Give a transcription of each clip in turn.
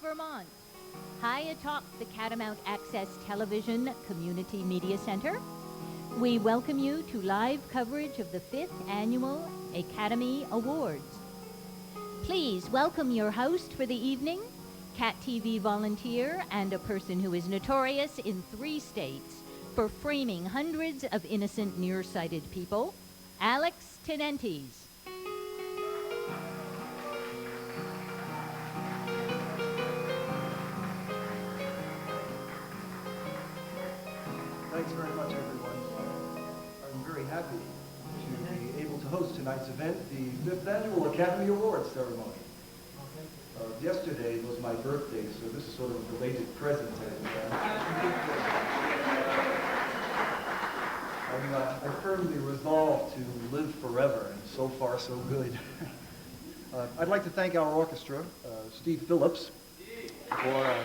Vermont. High atop the Catamount Access Television Community Media Center, we welcome you to live coverage of the 5th Annual ACATAME Awards. Please welcome your host for the evening, Cat TV volunteer and a person who is notorious in 3 states for framing hundreds of innocent nearsighted people, Alex Tenentes. Thanks very much, everyone. I'm very happy to be able to host tonight's event, the 5th Annual ACATAME Awards ceremony. Yesterday was my birthday, so this is sort of a belated present. I firmly resolved to live forever, and so far so good. I'd like to thank our orchestra, Steve Phillips, for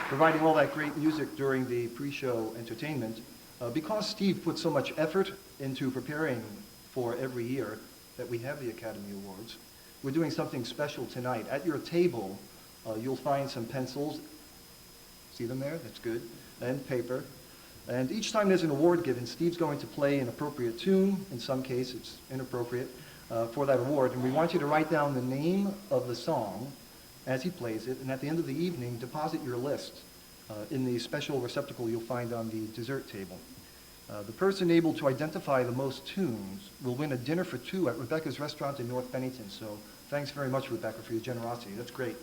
providing all that great music during the pre-show entertainment. Because Steve put so much effort into preparing for every year that we have the ACATAME Awards, we're doing something special tonight. At your table, you'll find some pencils. See them there? That's good. And paper. And each time there's an award given, Steve's going to play an appropriate tune. In some cases, it's inappropriate for that award. And we want you to write down the name of the song as he plays it, and at the end of the evening, deposit your list in the special receptacle you'll find on the dessert table. The person able to identify the most tunes will win a dinner for 2 at Rebecca's Restaurant in North Bennington. So thanks very much, Rebecca, for your generosity. That's great.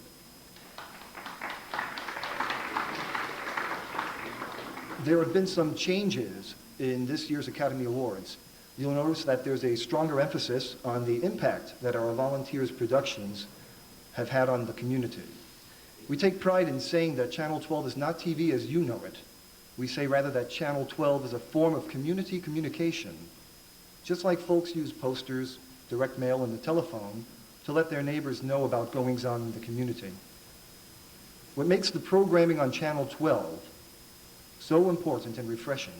There have been some changes in this year's ACATAME Awards. You'll notice that there's a stronger emphasis on the impact that our volunteers' productions have had on the community. We take pride in saying that Channel 12 is not TV as you know it. We say rather that Channel 12 is a form of community communication, just like folks use posters, direct mail, and the telephone to let their neighbors know about goings-on in the community. What makes the programming on Channel 12 so important and refreshing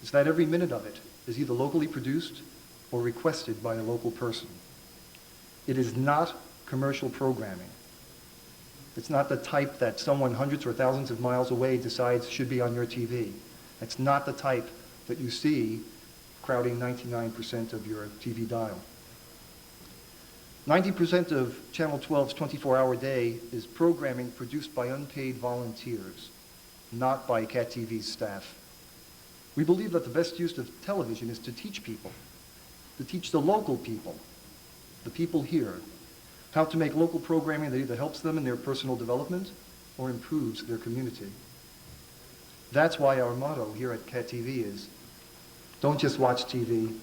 is that every minute of it is either locally produced or requested by a local person. It is not commercial programming. It's not the type that someone hundreds or thousands of miles away decides should be on your TV. It's not the type that you see crowding 99% of your TV dial. 90% of Channel 12's 24-hour day is programming produced by unpaid volunteers, not by Cat TV's staff. We believe that the best use of television is to teach people, to teach the local people, the people here, how to make local programming that either helps them in their personal development or improves their community. That's why our motto here at Cat TV is, don't just watch TV,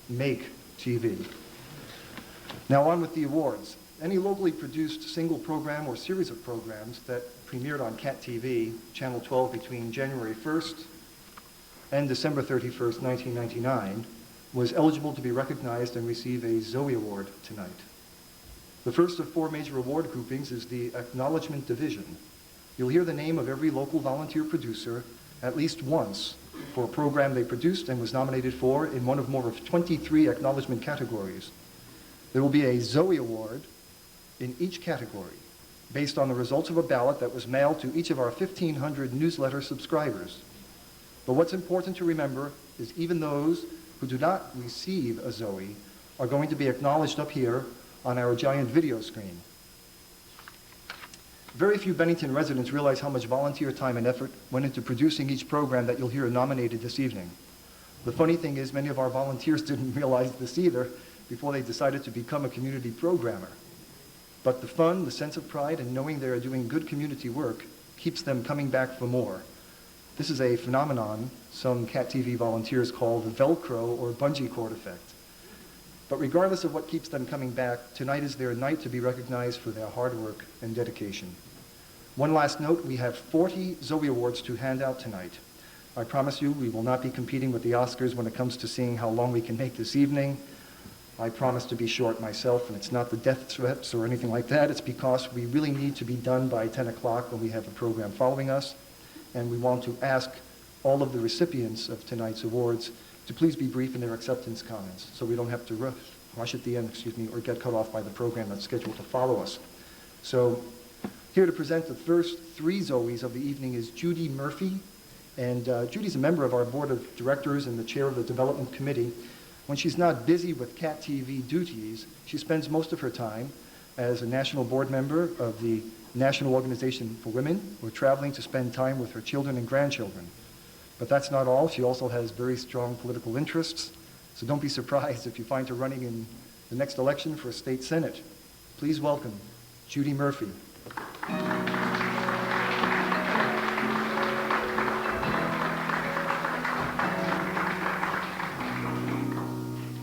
make TV. Now on with the awards. Any locally produced single program or series of programs that premiered on Cat TV, Channel 12 between January 1st and December 31st, 1999, was eligible to be recognized and receive a Zoe Award tonight. The first of 4 major award groupings is the Acknowledgement Division. You'll hear the name of every local volunteer producer at least once for a program they produced and was nominated for in one of more of 23 acknowledgement categories. There will be a Zoe Award in each category based on the results of a ballot that was mailed to each of our 1,500 newsletter subscribers. But what's important to remember is even those who do not receive a Zoe are going to be acknowledged up here on our giant video screen. Very few Bennington residents realize how much volunteer time and effort went into producing each program that you'll hear nominated this evening. The funny thing is many of our volunteers didn't realize this either before they decided to become a community programmer. But the fun, the sense of pride, and knowing they are doing good community work keeps them coming back for more. This is a phenomenon some Cat TV volunteers call the Velcro or bungee cord effect. But regardless of what keeps them coming back, tonight is their night to be recognized for their hard work and dedication. One last note, we have 40 Zoe Awards to hand out tonight. I promise you we will not be competing with the Oscars when it comes to seeing how long we can make this evening. I promise to be short myself, and it's not the death threats or anything like that. It's because we really need to be done by 10 o'clock when we have a program following us, and we want to ask all of the recipients of tonight's awards to please be brief in their acceptance comments so we don't have to rush rush at the end, or get cut off by the program that's scheduled to follow us. So here to present the first three Zoes of the evening is Judy Murphy. And Judy's a member of our board of directors and the chair of the development committee. When she's not busy with CAT TV duties, she spends most of her time as a national board member of the National Organization for Women, or traveling to spend time with her children and grandchildren. But that's not all. She also has very strong political interests. So don't be surprised if you find her running in the next election for a state senate. Please welcome Judy Murphy.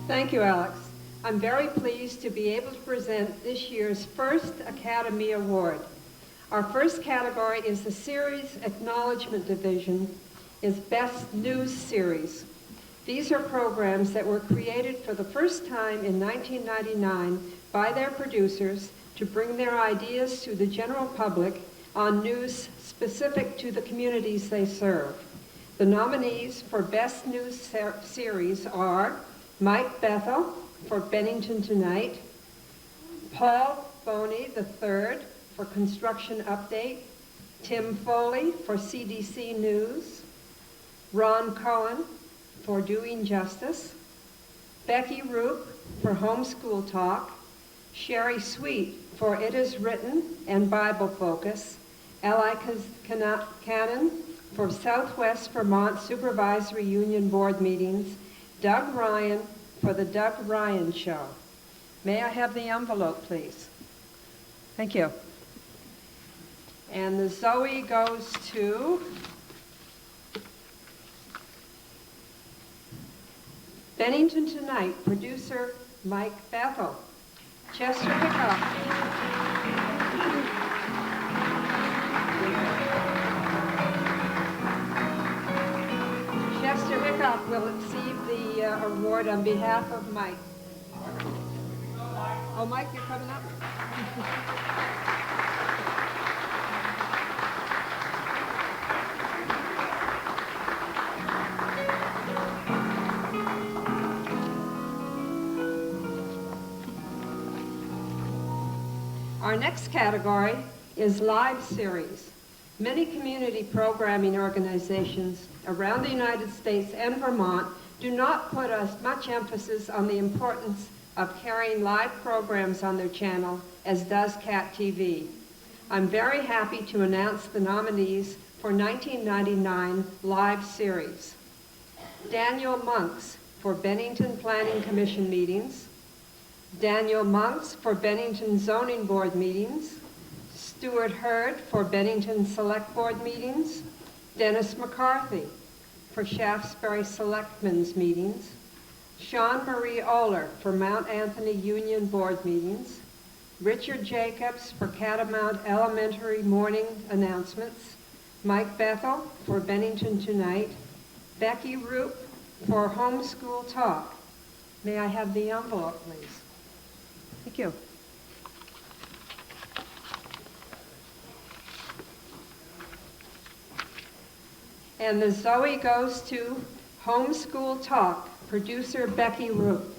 Thank you, Alex. I'm very pleased to be able to present this year's first Academy Award. Our first category is the Series Acknowledgement Division, is Best News Series. These are programs that were created for the first time in 1999 by their producers to bring their ideas to the general public on news specific to the communities they serve. The nominees for Best News Series are Mike Bethel for Bennington Tonight, Paul Boney III for Construction Update, Tim Foley for CDC News, Ron Cohen for Doing Justice, Becky Roop for Homeschool Talk, Sherry Sweet for It Is Written and Bible Focus, Eli Cannon for Southwest Vermont Supervisory Union Board Meetings, Doug Ryan for The Doug Ryan Show. May I have the envelope, please? Thank you. And the Zoe goes to Bennington Tonight, producer Mike Bethel. Chester Hickok. Chester Hickok will receive the award on behalf of Mike. Oh, Mike, you're coming up? Our next category is Live Series. Many community programming organizations around the United States and Vermont do not put as much emphasis on the importance of carrying live programs on their channel as does CAT TV. I'm very happy to announce the nominees for 1999 Live Series. Daniel Monks for Bennington Planning Commission meetings, Daniel Monks for Bennington Zoning Board meetings, Stuart Hurd for Bennington Select Board meetings, Dennis McCarthy for Shaftesbury Selectmen's meetings, Sean Marie Oler for Mount Anthony Union Board meetings, Richard Jacobs for Catamount Elementary morning announcements, Mike Bethel for Bennington Tonight, Becky Roop for Homeschool Talk. May I have the envelope, please? Thank you. And the Zoe goes to Homeschool Talk, producer Becky Roop.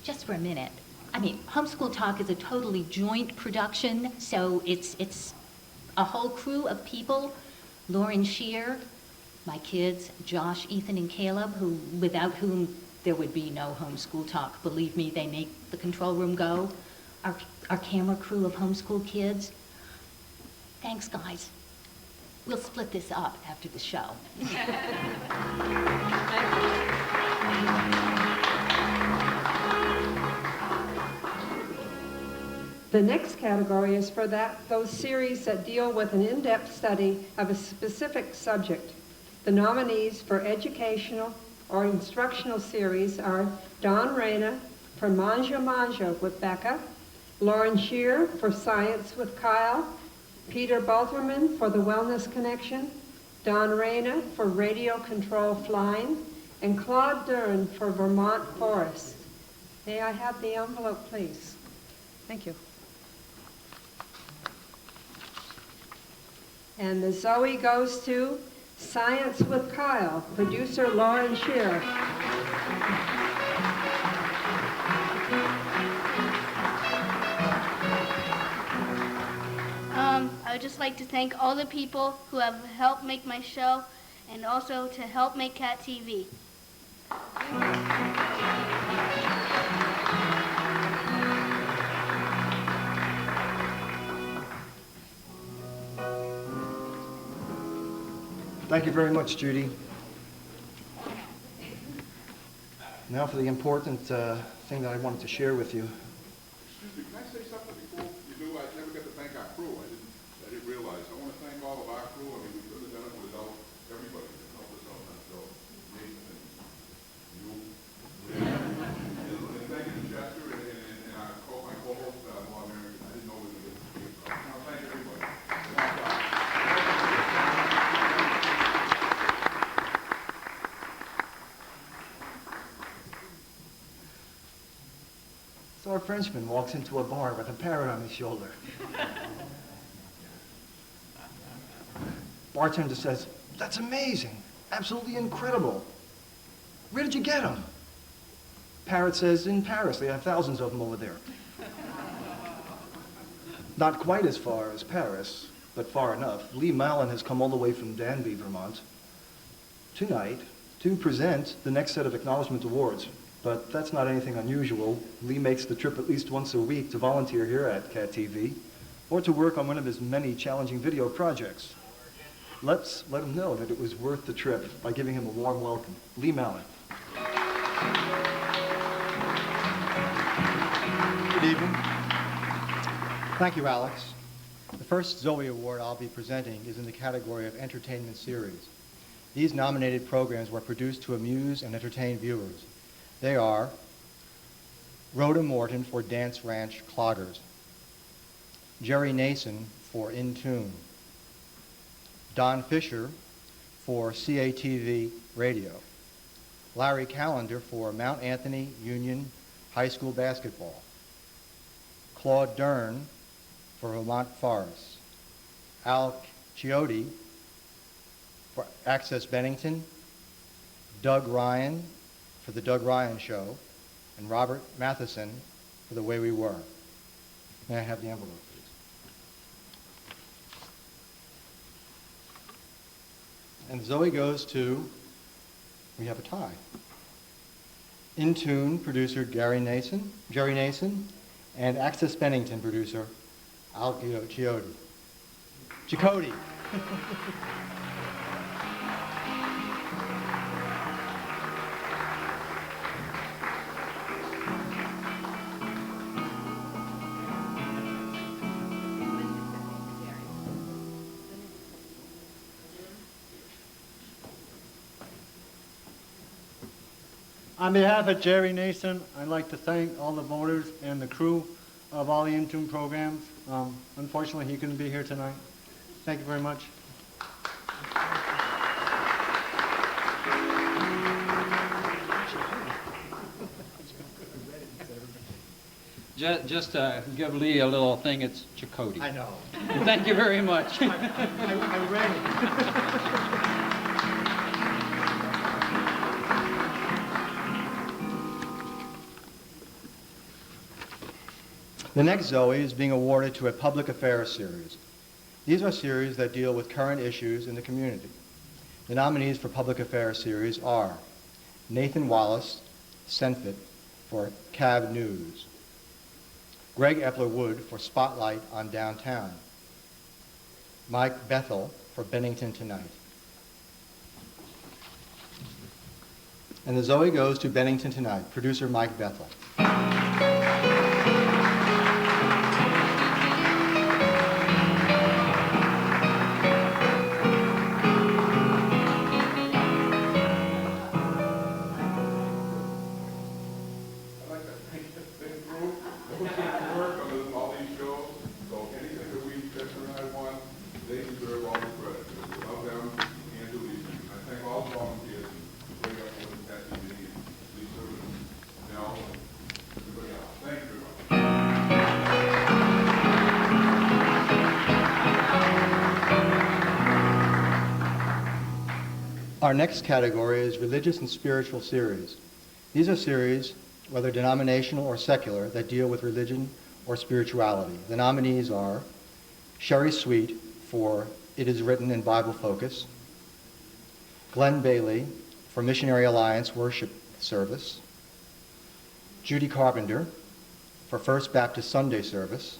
Just for a minute. I mean, Homeschool Talk is a totally joint production, so it's a whole crew of people. Lauren Shear, my kids, Josh, Ethan, and Caleb, without whom there would be no Homeschool Talk. Believe me, they make the control room go. Our camera crew of homeschool kids. Thanks, guys. We'll split this up after the show. The next category is for those series that deal with an in-depth study of a specific subject. The nominees for educational or instructional series are Don Reyna for Manja Manja with Becca, Lauren Shear for Science with Kyle, Peter Balterman for The Wellness Connection, Don Reyna for radio control flying, and Claude Dern for Vermont Forest. May I have the envelope, please? Thank you. And the Zoe goes to Science with Kyle, producer Lauren Shearer. I would just like to thank all the people who have helped make my show and also to help make Cat TV. Thank you very much, Judy. Now for the important thing that I wanted to share with you. Excuse me, can I say something before you do? I never got to thank our crew. I didn't realize. I want to thank all of our crew. I mean, we couldn't have done it without everybody that helped us out on that show. Nathan and you. And thank you to Chester and my co-host, Bob Aaron. I didn't know we were going to get this. No, thank you, everybody. So our Frenchman walks into a bar with a parrot on his shoulder. Bartender says, "That's amazing, absolutely incredible. Where did you get him?" Parrot says, "In Paris, they have thousands of them over there." Not quite as far as Paris, but far enough. Lee Mallon has come all the way from Danby, Vermont, tonight to present the next set of acknowledgement awards. But that's not anything unusual. Lee makes the trip at least once a week to volunteer here at Cat TV or to work on one of his many challenging video projects. Let's let him know that it was worth the trip by giving him a warm welcome. Lee Mallon. Good evening. Thank you, Alex. The first Zoe Award I'll be presenting is in the category of Entertainment Series. These nominated programs were produced to amuse and entertain viewers. They are Rhoda Morton for Dance Ranch Cloggers, Jerry Nason for In Tune, Don Fisher for CATV Radio, Larry Callender for Mount Anthony Union High School Basketball, Claude Dern for Vermont Forest, Al Chiotti for Access Bennington, Doug Ryan for The Doug Ryan Show, and Robert Matheson for The Way We Were. May I have the envelope, please? And Zoe goes to, we have a tie. In Tune producer Jerry Nason, and Access Bennington producer Al Chiotti. Chicoti. On behalf of Jerry Nason, I'd like to thank all the voters and the crew of all the Intune programs. Unfortunately, he couldn't be here tonight. Thank you very much. Just to give Lee a little thing, it's Chakotay. I know. Thank you very much. I read it. The next Zoe is being awarded to a public affairs series. These are series that deal with current issues in the community. The nominees for public affairs series are Nathan Wallace, Senfit, for Cab News, Greg Epler-Wood for Spotlight on Downtown, Mike Bethel for Bennington Tonight. And the Zoe goes to Bennington Tonight, producer Mike Bethel. Our next category is religious and spiritual series. These are series, whether denominational or secular, that deal with religion or spirituality. The nominees are Sherry Sweet for It Is Written in Bible Focus, Glenn Bailey for Missionary Alliance Worship Service, Judy Carpenter for First Baptist Sunday Service,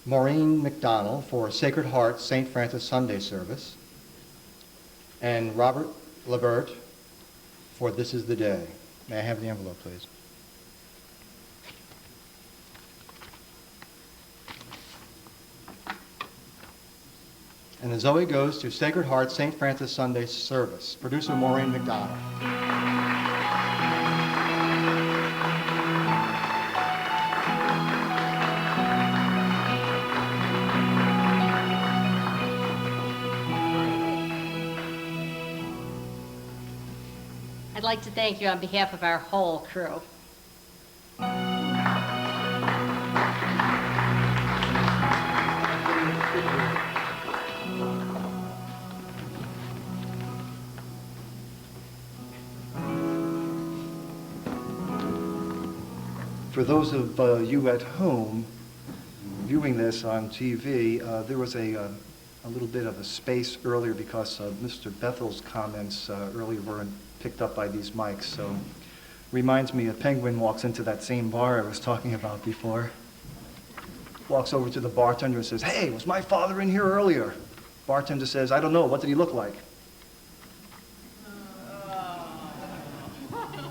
Maureen McDonald for Sacred Heart St. Francis Sunday Service, and Robert Labert for This Is the Day. May I have the envelope, please? And the Zoe goes to Sacred Heart St. Francis Sunday Service. Producer Maureen McDonald. I'd like to thank you on behalf of our whole crew. For those of you at home viewing this on TV, there was a little bit of a space earlier because Mr. Bethel's comments earlier weren't picked up by these mics, so reminds me a penguin walks into that same bar I was talking about before. Walks over to the bartender and says, "Hey, was my father in here earlier?" Bartender says, "I don't know, what did he look like?"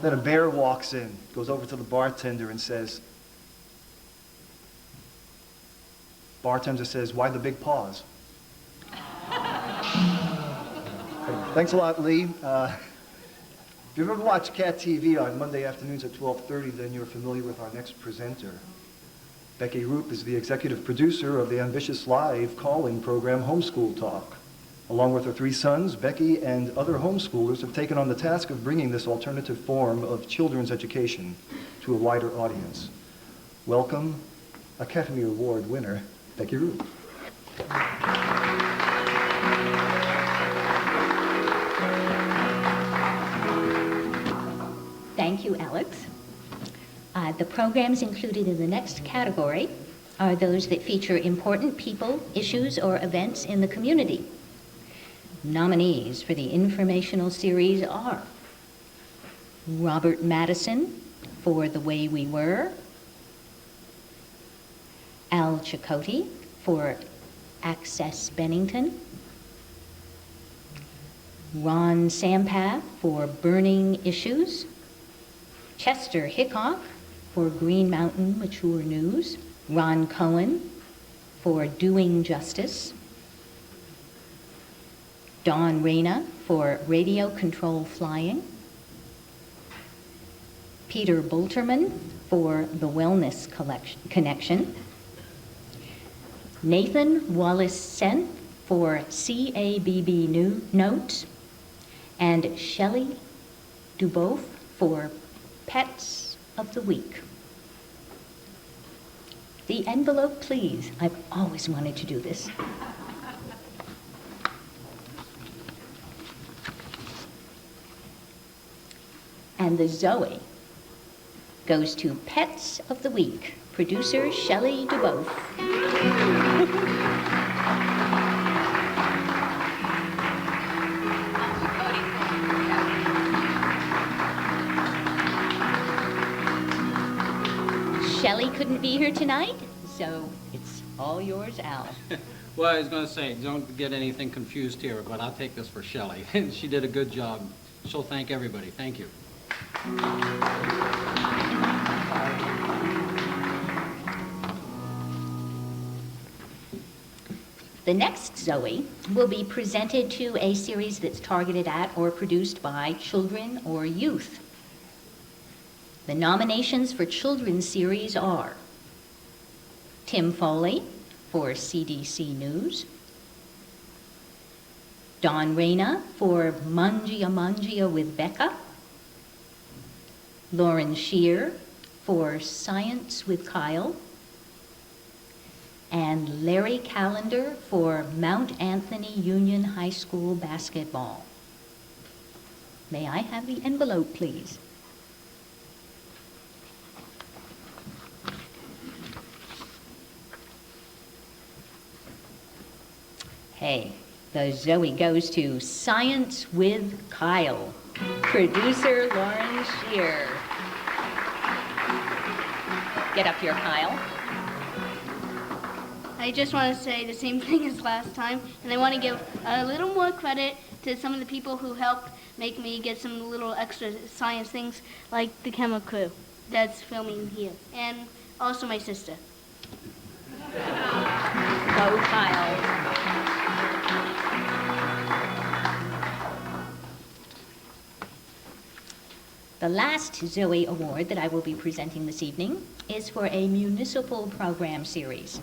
Then a bear walks in, goes over to the bartender and says, bartender says, "Why the big paws?" Thanks a lot, Lee. If you've ever watched Cat TV on Monday afternoons at 12:30, then you're familiar with our next presenter. Becky Roop is the executive producer of the ambitious live call-in program Homeschool Talk. Along with her three sons, Becky and other homeschoolers have taken on the task of bringing this alternative form of children's education to a wider audience. Welcome, Academy Award winner, Becky Roop. Thank you, Alex. The programs included in the next category are those that feature important people, issues, or events in the community. Nominees for the informational series are Robert Madison for The Way We Were, Al Chakotay for Access Bennington, Ron Sampath for Burning Issues, Chester Hickok for Green Mountain Mature News, Ron Cohen for Doing Justice, Dawn Reyna for Radio Control Flying, Peter Bolterman for The Wellness Connection, Nathan Wallace-Sent for CABB Notes, and Shelley Duboff for Pets of the Week. The envelope, please. I've always wanted to do this. And the Zoe goes to Pets of the Week, producer Shelley Duboff. Shelley couldn't be here tonight, so it's all yours, Al. Well, I was going to say, don't get anything confused here, but I'll take this for Shelley. She did a good job. She'll thank everybody. Thank you. The next Zoe will be presented to a series that's targeted at or produced by children or youth. The nominations for children's series are Tim Foley for CDC News, Dawn Reyna for Mangia Mangia with Becca, Lauren Shear for Science with Kyle, and Larry Callender for Mount Anthony Union High School basketball. May I have the envelope, please? Hey, the Zoe goes to Science with Kyle, producer Lauren Shear. Get up here, Kyle. I just want to say the same thing as last time, and I want to give a little more credit to some of the people who helped make me get some little extra science things, like the camera crew that's filming here, and also my sister. Go, Kyle. The last Zoe Award that I will be presenting this evening is for a municipal program series.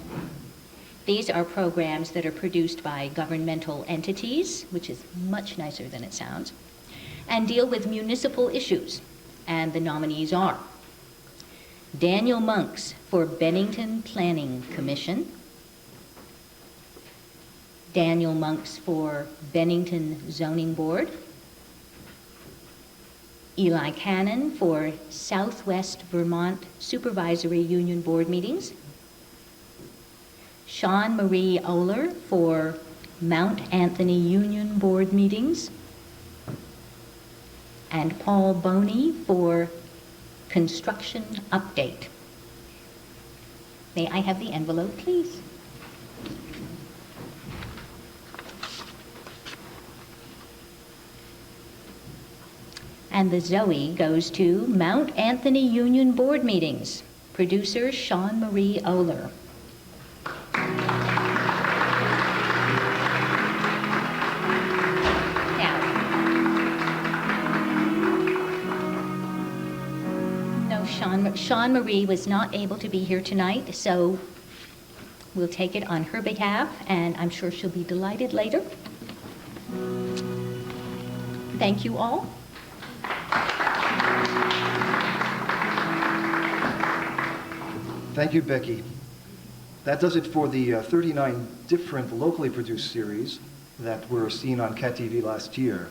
These are programs that are produced by governmental entities, which is much nicer than it sounds, and deal with municipal issues. And the nominees are Daniel Monks for Bennington Planning Commission, Daniel Monks for Bennington Zoning Board, Eli Cannon for Southwest Vermont Supervisory Union Board meetings, Sean Marie Oler for Mount Anthony Union Board meetings, and Paul Boney for Construction Update. May I have the envelope, please? And the Zoe goes to Mount Anthony Union Board meetings, producer Sean Marie Oler. Sean Marie was not able to be here tonight, so we'll take it on her behalf, and I'm sure she'll be delighted later. Thank you all. Thank you, Becky. That does it for the 39 different locally produced series that were seen on CAT TV last year.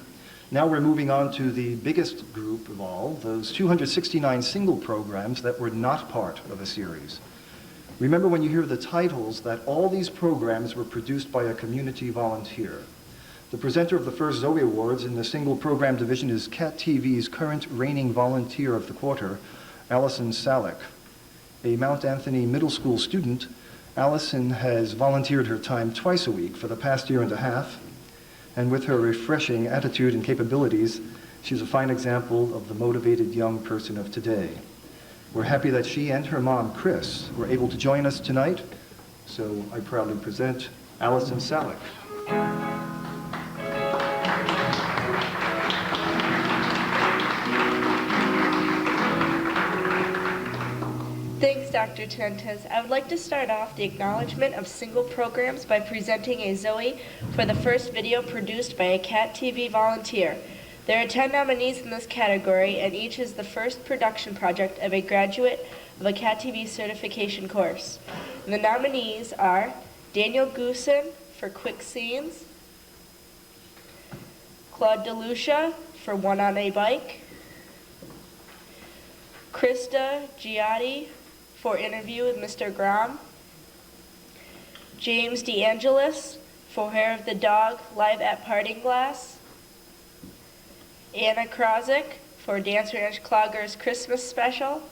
Now we're moving on to the biggest group of all, those 269 single programs that were not part of a series. Remember when you hear the titles that all these programs were produced by a community volunteer. The presenter of the first Zoe Awards in the single program division is CAT TV's current reigning volunteer of the quarter, Allison Salek. A Mount Anthony Middle School student, Allison has volunteered her time twice a week for the past year and a half, and with her refreshing attitude and capabilities, she's a fine example of the motivated young person of today. We're happy that she and her mom, Chris, were able to join us tonight, so I proudly present Allison Salek. Thanks, Dr. Tentes. I would like to start off the acknowledgement of single programs by presenting a Zoe for the first video produced by a CAT TV volunteer. There are 10 nominees in this category, and each is the first production project of a graduate of a CAT TV certification course. And the nominees are Daniel Goosen for Quick Scenes, Claude DeLucia for One on a Bike, Krista Giotti for Interview with Mr. Grom, James DeAngelis for Hair of the Dog Live at Parting Glass, Anna Krozik for Dancer and Clogger's Christmas Special,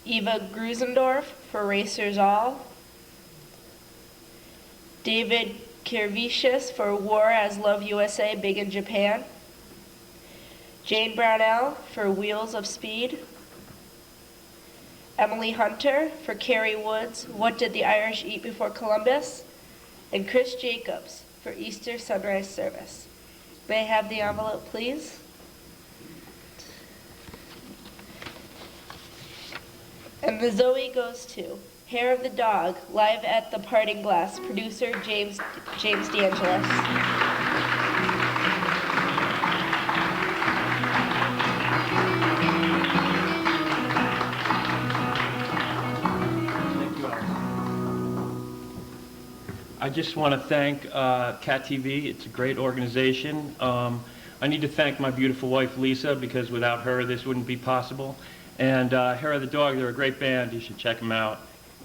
Eva Grusendorf for Racers All, David Kirvicius for War as Love USA Big in Japan, Jane Brownell for Wheels of Speed, Emily Hunter for Carrie Woods, What Did the Irish Eat Before Columbus, and Chris Jacobs for Easter Sunrise Service. May I have the envelope, please? And the Zoe goes to Hair of the Dog, Live at the Parting Glass, producer James DeAngelis. I just want to thank CAT TV. It's a great organization. I need to thank my beautiful wife, Lisa, because without her, this wouldn't be possible. And Hair of the Dog, they're a great band. You should check them out.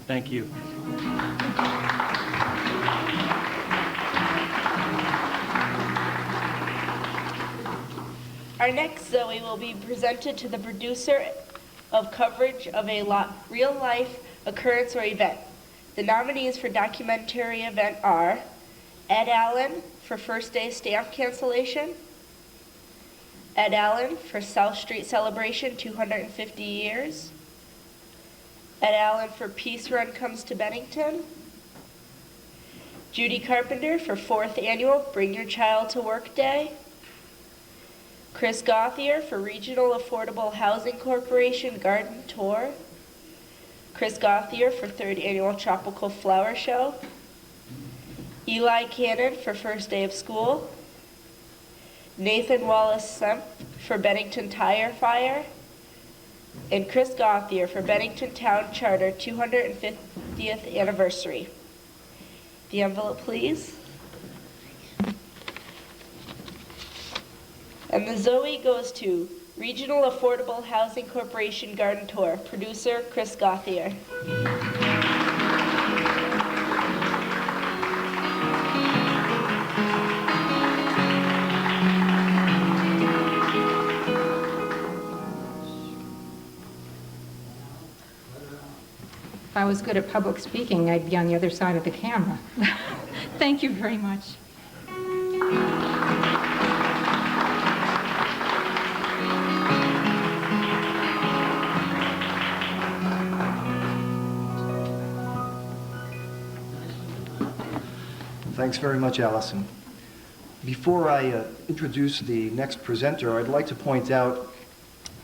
Thank you. Our next Zoe will be presented to the producer of coverage of a real-life occurrence or event. The nominees for documentary event are Ed Allen for First Day Stamp Cancellation, Ed Allen for South Street Celebration 250 Years, Ed Allen for Peace Run Comes to Bennington, Judy Carpenter for 4th Annual Bring Your Child to Work Day, Chris Gauthier for Regional Affordable Housing Corporation Garden Tour, Chris Gauthier for 3rd Annual Tropical Flower Show, Eli Cannon for First Day of School, Nathan Wallace-Semp for Bennington Tire Fire, and Chris Gauthier for Bennington Town Charter 250th Anniversary. The envelope, please. And the Zoe goes to Regional Affordable Housing Corporation Garden Tour, producer Chris Gauthier. If I was good at public speaking, I'd be on the other side of the camera. Thank you very much. Thanks very much, Allison. Before I introduce the next presenter, I'd like to point out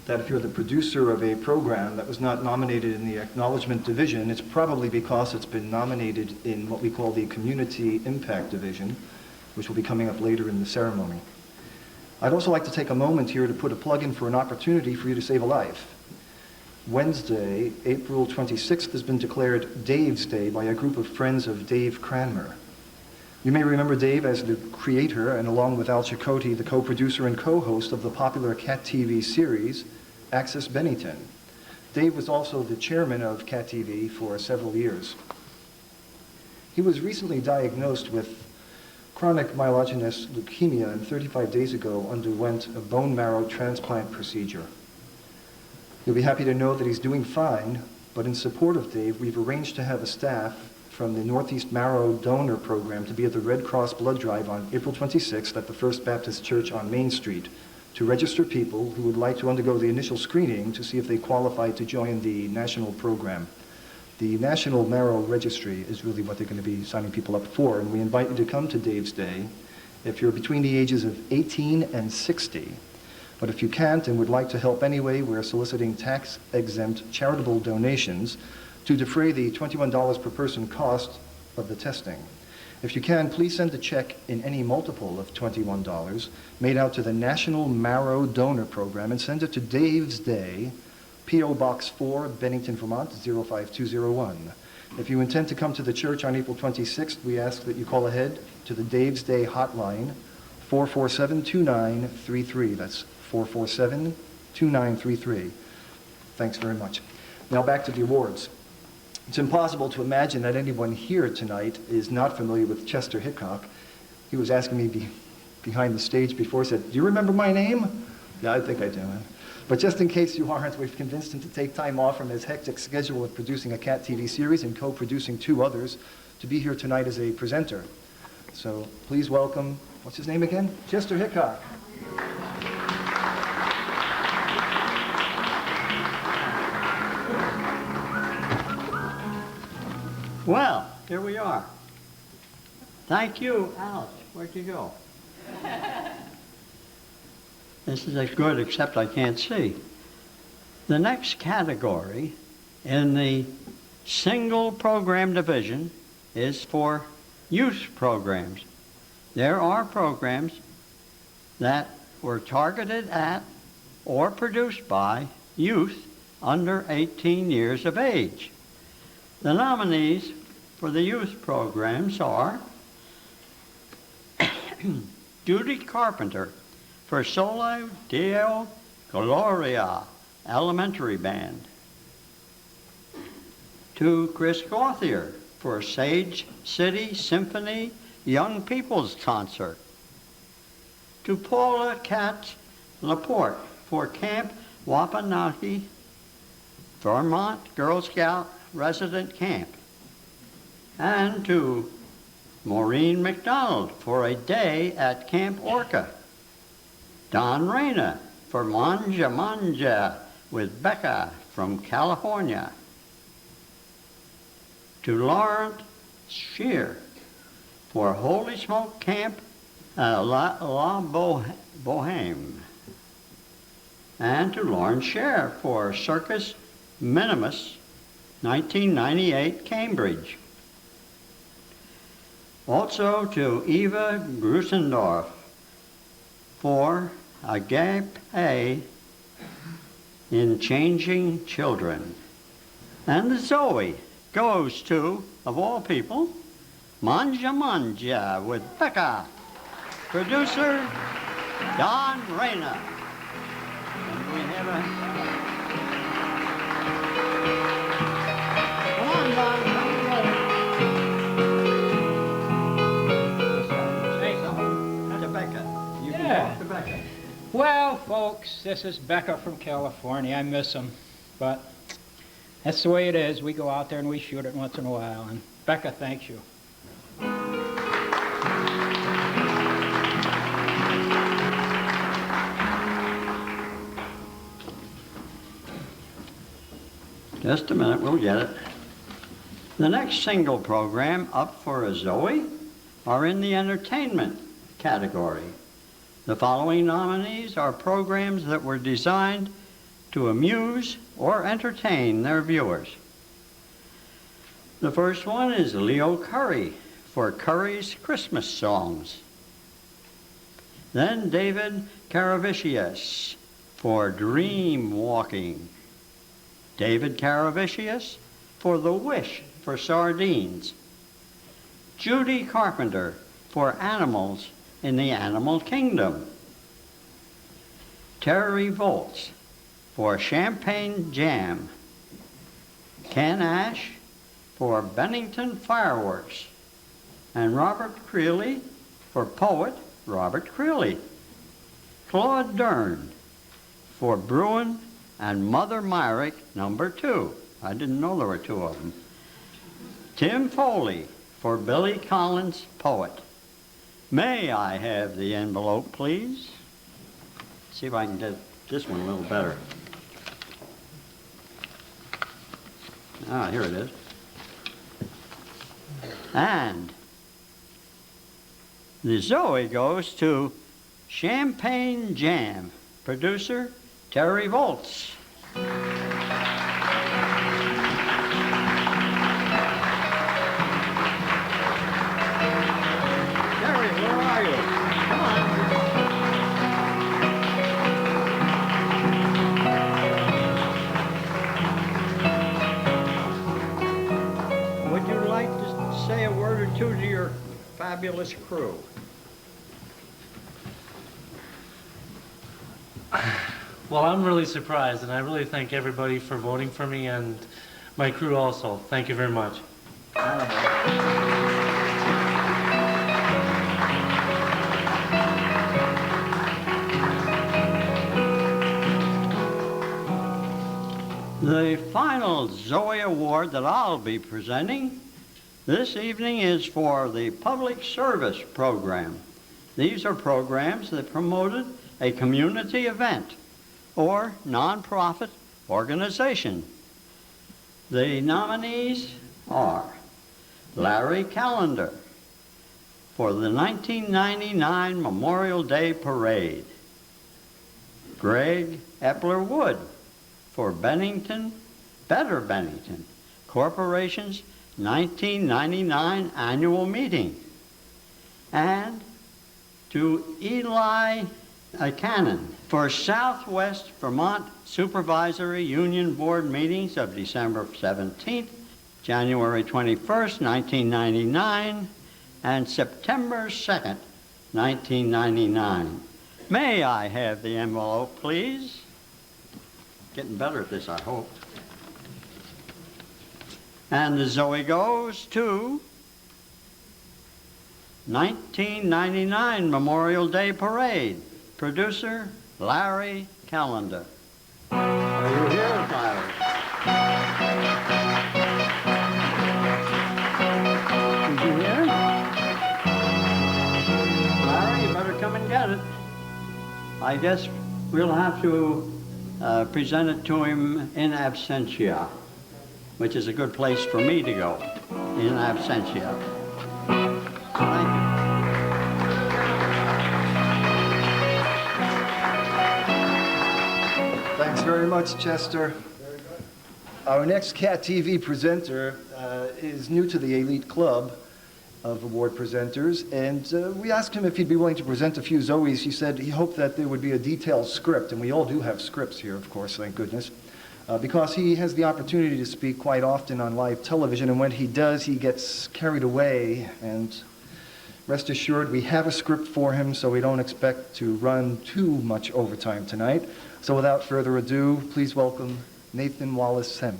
that if you're the producer of a program that was not nominated in the Acknowledgement Division, it's probably because it's been nominated in what we call the Community Impact Division, which will be coming up later in the ceremony. I'd also like to take a moment here to put a plug in for an opportunity for you to save a life. Wednesday, April 26th, has been declared Dave's Day by a group of friends of Dave Cranmer. You may remember Dave as the creator and, along with Al Chakotay, the co-producer and co-host of the popular Cat TV series, Access Bennington. Dave was also the chairman of Cat TV for several years. He was recently diagnosed with chronic myelogenous leukemia and 35 days ago underwent a bone marrow transplant procedure. You'll be happy to know that he's doing fine, but in support of Dave, we've arranged to have a staff from the Northeast Marrow Donor Program to be at the Red Cross Blood Drive on April 26th at the First Baptist Church on Main Street to register people who would like to undergo the initial screening to see if they qualify to join the national program. The National Marrow Registry is really what they're going to be signing people up for, and we invite you to come to Dave's Day if you're between the ages of 18 and 60. But if you can't and would like to help anyway, we're soliciting tax-exempt charitable donations to defray the $21 per person cost of the testing. If you can, please send a check in any multiple of $21 made out to the National Marrow Donor Program and send it to Dave's Day, P.O. Box 4, Bennington, Vermont, 05201. If you intend to come to the church on April 26th, we ask that you call ahead to the Dave's Day hotline, 447-2933. That's 447-2933. Thanks very much. Now back to the awards. It's impossible to imagine that anyone here tonight is not familiar with Chester Hickok. He was asking me behind the stage before, said, "Do you remember my name?" Yeah, I think I do. But just in case you aren't, we've convinced him to take time off from his hectic schedule of producing a Cat TV series and co-producing 2 others to be here tonight as a presenter. So please welcome, what's his name again? Chester Hickok. Well, here we are. Thank you, Alice. Where'd you go? This is as good, except I can't see. The next category in the single program division is for youth programs. There are programs that were targeted at or produced by youth under 18 years of age. The nominees for the youth programs are Judy Carpenter for Solo Deo Gloria Elementary Band. To Chris Gauthier for Sage City Symphony Young People's Concert. To Paula Katz Laporte for Camp Wapanaki, Vermont Girl Scout Resident Camp. And to Maureen McDonald for a day at Camp Orca. Don Reyna for Manja Manja with Becca from California. To Laurent Scheer for Holy Smoke Camp La Boheme. And to Lauren Scher for Circus Minimus 1998 Cambridge. Also to Eva Grusendorf for Agape in Changing Children. And the Zoe goes to, of all people, Manja Manja with Becca, producer Don Reyna. And we have a... Come on, Don, come Say something. to Becca. You Yeah. can talk to Becca. Well, folks, this is Becca from California. I miss them, but that's the way it is. We go out there and we shoot it once in a while. And Becca, thanks you. Just a minute, we'll get it. The next single program up for a Zoe are in the entertainment category. The following nominees are programs that were designed to amuse or entertain their viewers. The first one is Leo Curry for Curry's Christmas Songs. Then David Caravicius for Dream Walking. David Caravicius for The Wish for Sardines. Judy Carpenter for Animals in the Animal Kingdom. Terry Volz for Champagne Jam. Ken Ash for Bennington Fireworks. And Robert Creeley for Poet Robert Creeley. Claude Dern for Bruin and Mother Myrick number 2. I didn't know there were 2 of them. Tim Foley for Billy Collins Poet. May I have the envelope, please? See if I can get this one a little better. Ah, here it is. And the Zoe goes to Champagne Jam, producer Terry Volz. Terry, where are you? Come on. Would you like to say a word or two to your fabulous crew? Well, I'm really surprised, and I really thank everybody for voting for me and my crew also. Thank you very much. The final Zoe Award that I'll be presenting this evening is for the Public Service Program. These are programs that promoted a community event or nonprofit organization. The nominees are Larry Callender for the 1999 Memorial Day Parade, Greg Epler Wood for Better Bennington Corporation's 1999 annual meeting, and to Eli Cannon for Southwest Vermont Supervisory Union Board meetings of December 17th, January 21st, 1999, and September 2nd, 1999. May I have the envelope, please? Getting better at this, I hope. And the Zoe goes to 1999 Memorial Day Parade. Producer, Larry Callender. Are you here, Larry? Is he here? Larry, you better come and get it. I guess we'll have to present it to him in absentia, which is a good place for me to go, in absentia. Thank you. Thanks very much, Chester. Our next CAT TV presenter is new to the elite club of award presenters, and we asked him if he'd be willing to present a few Zoes. He said he hoped that there would be a detailed script, and we all do have scripts here, of course, thank goodness, because he has the opportunity to speak quite often on live television, and when he does, he gets carried away, and rest assured, we have a script for him, so we don't expect to run too much overtime tonight. So without further ado, please welcome Nathan Wallace-Senft.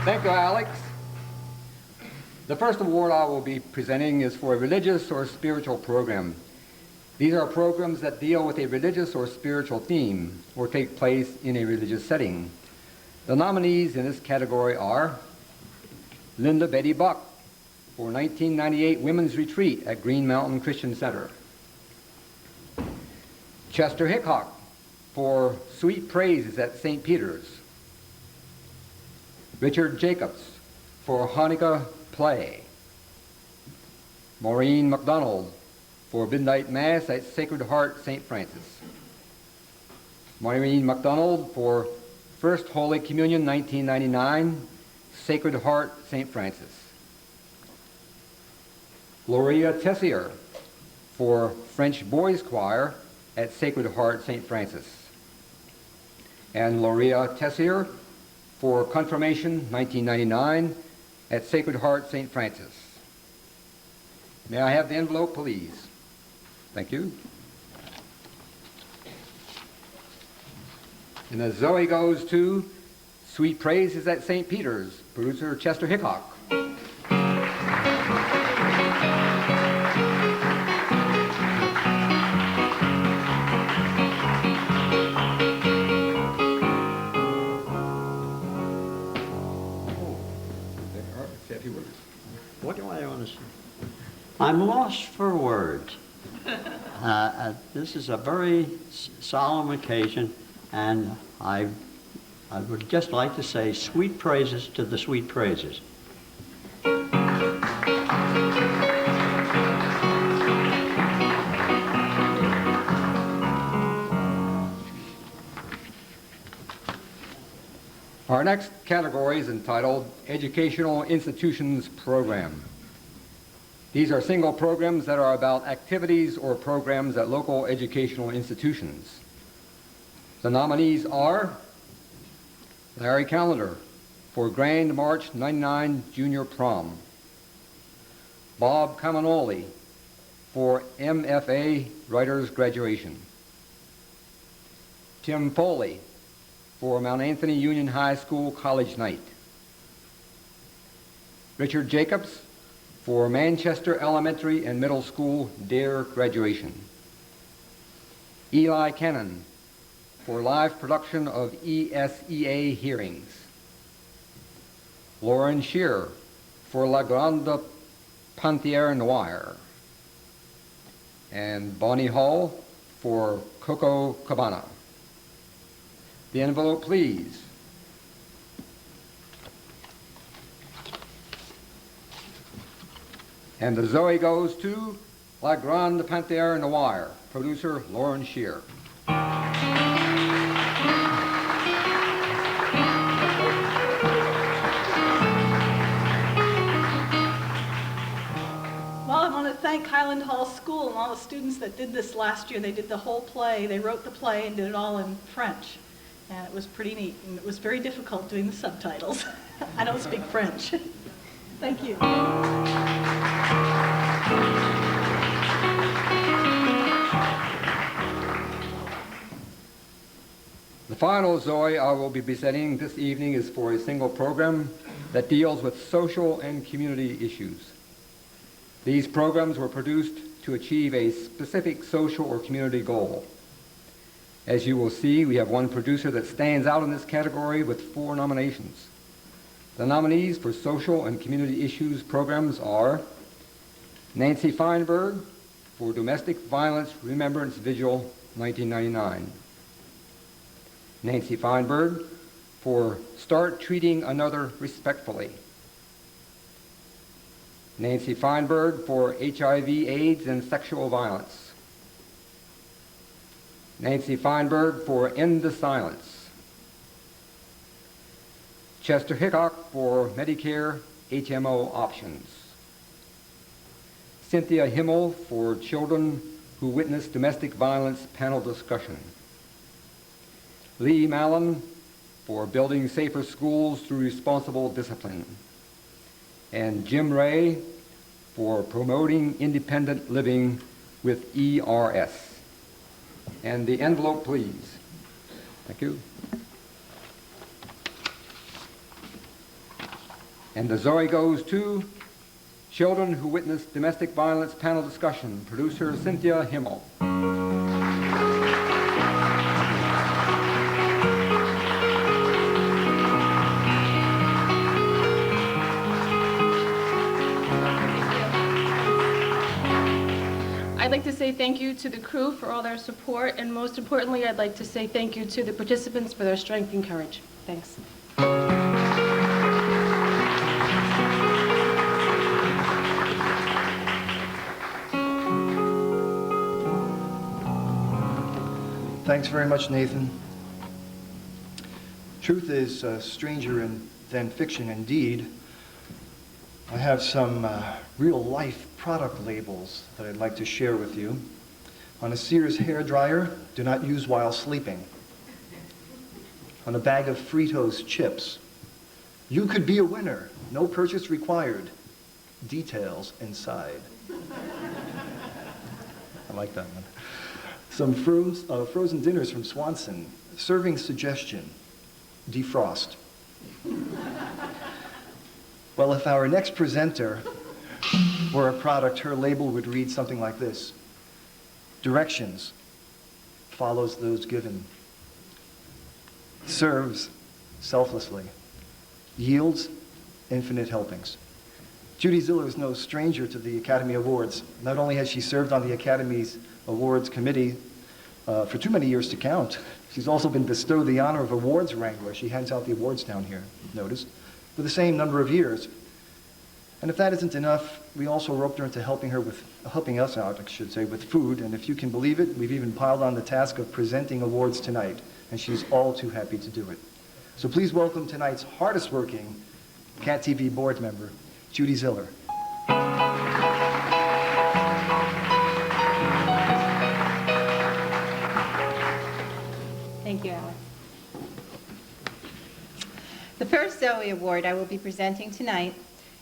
Thank you, Alex. The first award I will be presenting is for a religious or spiritual program. These are programs that deal with a religious or spiritual theme or take place in a religious setting. The nominees in this category are Linda Betty Buck for 1998 Women's Retreat at Green Mountain Christian Center. Chester Hickok for Sweet Praises at St. Peter's. Richard Jacobs for Hanukkah Play. Maureen McDonald for Midnight Mass at Sacred Heart St. Francis. Maureen McDonald for First Holy Communion 1999, Sacred Heart St. Francis. Gloria Tessier for French Boys Choir at Sacred Heart St. Francis. And Gloria Tessier for Confirmation 1999 at Sacred Heart St. Francis. May I have the envelope, please? Thank you. And the Zoe goes to Sweet Praises at St. Peter's, producer Chester Hickok. What do I want to say? I'm lost for words. This is a very solemn occasion, and I would just like to say sweet praises to the sweet praises. Our next category is entitled Educational Institutions Program. These are single programs that are about activities or programs at local educational institutions. The nominees are Larry Callender for Grand March 99 Junior Prom, Bob Caminoli for MFA Writers Graduation, Tim Foley for Mount Anthony Union High School College Night, Richard Jacobs for Manchester Elementary and Middle School DARE Graduation, Eli Cannon for live production of ESEA hearings, Lauren Shear for La Grande Panthère Noire, and Bonnie Hall for Coco Cabana. The envelope, please. And the Zoe goes to La Grande Panthère Noire, producer Lauren Shear. Well, I want to thank Highland Hall School and all the students that did this last year. They did the whole play. They wrote the play and did it all in French. And it was pretty neat. And it was very difficult doing the subtitles. I don't speak French. Thank you. The final Zoe I will be presenting this evening is for a single program that deals with social and community issues. These programs were produced to achieve a specific social or community goal. As you will see, we have one producer that stands out in this category with 4 nominations. The nominees for social and community issues programs are Nancy Feinberg for Domestic Violence Remembrance Vigil 1999. Nancy Feinberg for Start Treating Another Respectfully. Nancy Feinberg for HIV, AIDS, and Sexual Violence. Nancy Feinberg for End the Silence. Chester Hickok for Medicare HMO Options. Cynthia Himmel for Children Who Witness Domestic Violence Panel Discussion. Lee Mallon for Building Safer Schools Through Responsible Discipline. And Jim Ray for Promoting Independent Living with ERS. And the envelope, please. Thank you. And the Zoe goes to Children Who Witness Domestic Violence Panel Discussion, producer Cynthia Himmel. I'd like to say thank you to the crew for all their support, and most importantly, I'd like to say thank you to the participants for their strength and courage. Thanks. Thanks very much, Nathan. Truth is stranger than fiction indeed. I have some real-life product labels that I'd like to share with you. On a Sears hairdryer, do not use while sleeping. On a bag of Fritos chips, you could be a winner, no purchase required. Details inside. I like that one. Some frozen dinners from Swanson. Serving suggestion, defrost. Well, if our next presenter were a product, her label would read something like this. Directions, follows those given. Serves selflessly. Yields infinite helpings. Judy Ziller is no stranger to the Academy Awards. Not only has she served on the Academy's Awards Committee for too many years to count, she's also been bestowed the honor of Awards Wrangler. She hands out the awards down here, notice, for the same number of years. And if that isn't enough, we also roped her into helping us out, I should say, with food. And if you can believe it, we've even piled on the task of presenting awards tonight. And she's all too happy to do it. So please welcome tonight's hardest working CAT TV board member, Judy Ziller. Thank you, Alex. The first Zoe Award I will be presenting tonight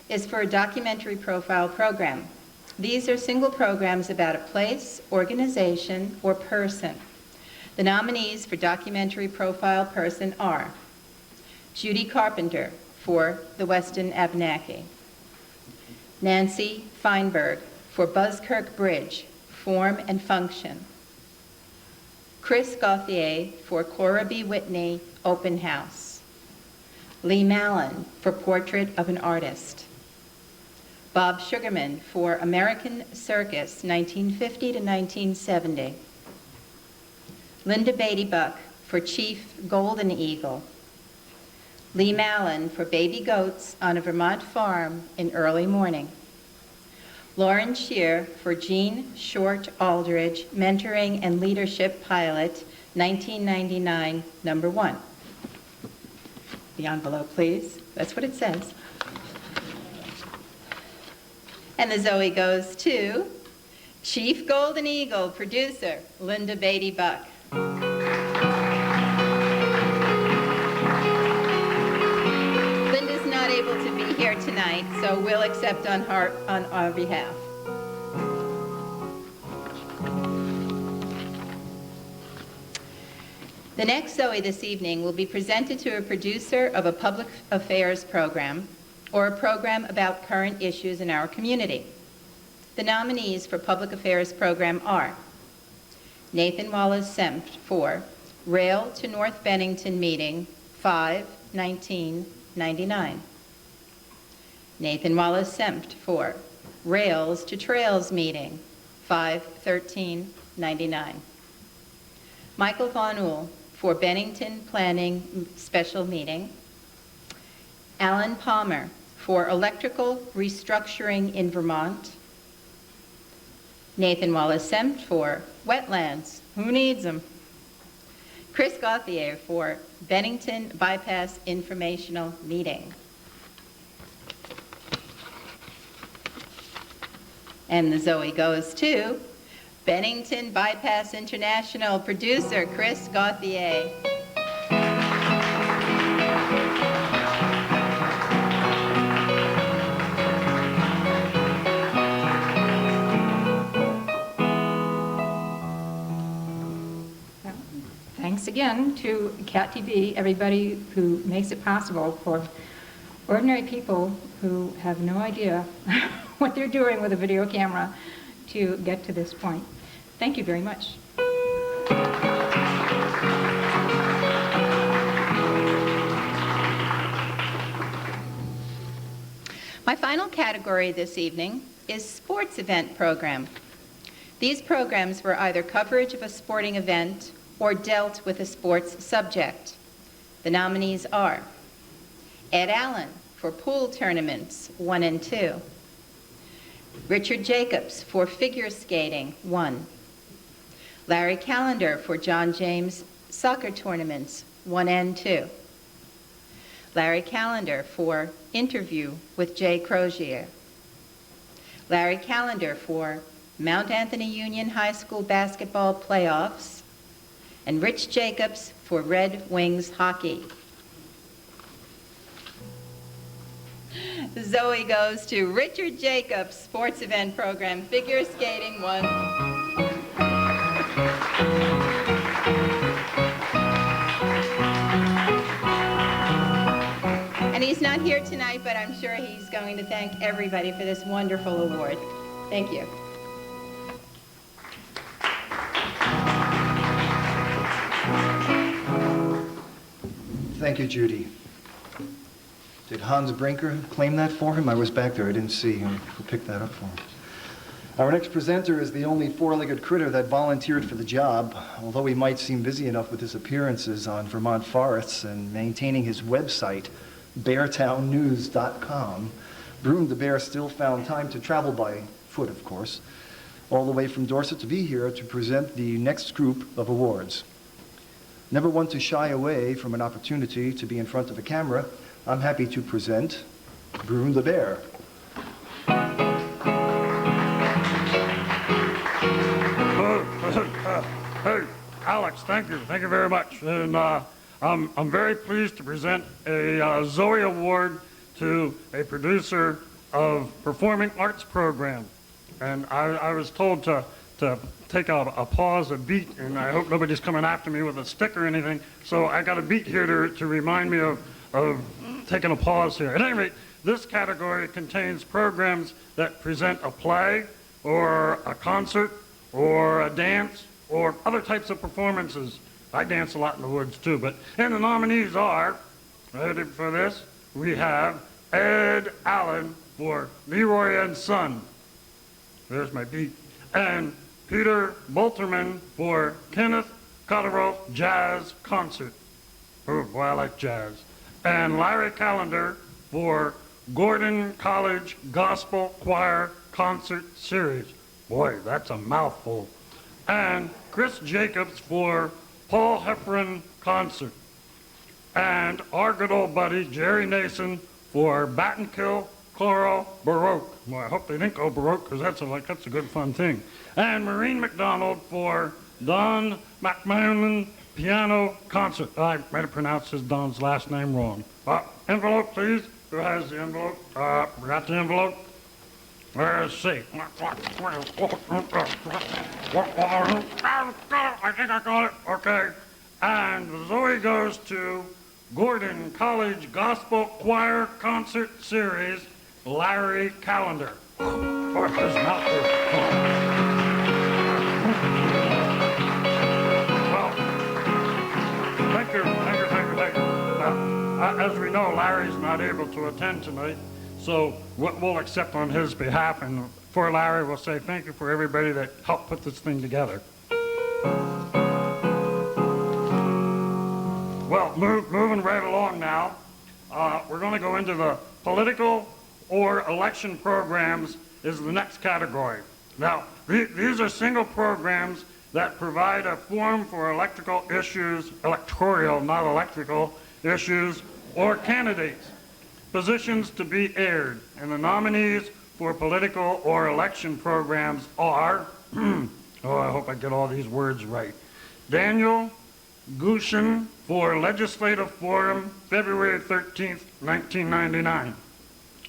is for a documentary profile program. These are single programs about a place, organization, or person. The nominees for documentary profile person are Judy Carpenter for the Weston Abenaki, Nancy Feinberg for Buzzkirk Bridge, Form and Function, Chris Gauthier for Cora B. Whitney, Open House, Lee Mallon for Portrait of an Artist, Bob Sugarman for American Circus, 1950 to 1970, Linda Beatty Buck for Chief Golden Eagle, Lee Mallon for Baby Goats on a Vermont Farm in Early Morning, Lauren Shear for Jean Short Aldridge, Mentoring and Leadership Pilot, 1999, number 1. The envelope, please. That's what it says. And the Zoe goes to Chief Golden Eagle producer, Linda Beatty Buck. Linda's not able to be here tonight, so we'll accept on our behalf. The next Zoe this evening will be presented to a producer of a public affairs program or a program about current issues in our community. The nominees for public affairs program are Nathan Wallace-Sempt for Rail to North Bennington Meeting 5/1999. Nathan Wallace-Sempt for Rails to Trails Meeting 5/13/99. Michael Von Uhl for Bennington Planning Special Meeting. Alan Palmer for Electrical Restructuring in Vermont. Nathan Wallace-Sempt for Wetlands, who needs them? Chris Gauthier for Bennington Bypass Informational Meeting. And the Zoe goes to Bennington Bypass International producer Chris Gauthier. Thanks again to CAT TV, everybody who makes it possible for ordinary people who have no idea what they're doing with a video camera to get to this point. Thank you very much. My final category this evening is sports event program. These programs were either coverage of a sporting event or dealt with a sports subject. The nominees are Ed Allen for pool tournaments 1 and 2. Richard Jacobs for figure skating 1. Larry Callender for John James soccer tournaments 1 and 2. Larry Callender for interview with Jay Crozier. Larry Callender for Mount Anthony Union High School basketball playoffs. And Rich Jacobs for Red Wings hockey. Zoe goes to Richard Jacobs sports event program, figure skating 1. And he's not here tonight, but I'm sure he's going to thank everybody for this wonderful award. Thank you. Thank you, Judy. Did Hans Brinker claim that for him? I was back there. I didn't see him. Who picked that up for him? Our next presenter is the only four-legged critter that volunteered for the job. Although he might seem busy enough with his appearances on Vermont forests and maintaining his website, beartownnews.com, Broom the Bear still found time to travel by foot, of course, all the way from Dorset to be here to present the next group of awards. Never one to shy away from an opportunity to be in front of a camera, I'm happy to present Broom the Bear. Hey, Alex, thank you. Thank you very much. And I'm very pleased to present a Zoe Award to a producer of performing arts program. And I was told to take a pause, a beat, and I hope nobody's coming after me with a stick or anything. So I got a beat here to remind me of taking a pause here. At any rate, this category contains programs that present a play or a concert or a dance or other types of performances. I dance a lot in the woods too, and the nominees are, ready for this, we have Ed Allen for Leroy and Son. There's my beat. And Peter Bolterman for Kenneth Cotterill Jazz Concert. Oh, boy, I like jazz. And Larry Callender for Gordon College Gospel Choir Concert Series. Boy, that's a mouthful. And Chris Jacobs for Paul Heffron Concert. And our good old buddy, Jerry Nason, for Battenkill Choral Baroque. Well, I hope they didn't go Baroque, because that's a good fun thing. And Maureen McDonald for Don McMahon Piano Concert. I might have pronounced Don's last name wrong. Envelope, please. Who has the envelope? Got the envelope? Let's see. I think I got it. Okay. And Zoe goes to Gordon College Gospel Choir Concert Series, Larry Callender. Oh, his mouth is well, thank you. As we know, Larry's not able to attend tonight, so we'll accept on his behalf, and for Larry, we'll say thank you for everybody that helped put this thing together. Well, moving right along now, we're going to go into the political or election programs is the next category. Now, these are single programs that provide a forum for electoral issues, electoral, not electrical, issues or candidates, positions to be aired, and the nominees for political or election programs are, oh, I hope I get all these words right, Daniel Gushin for Legislative Forum, February 13th, 1999,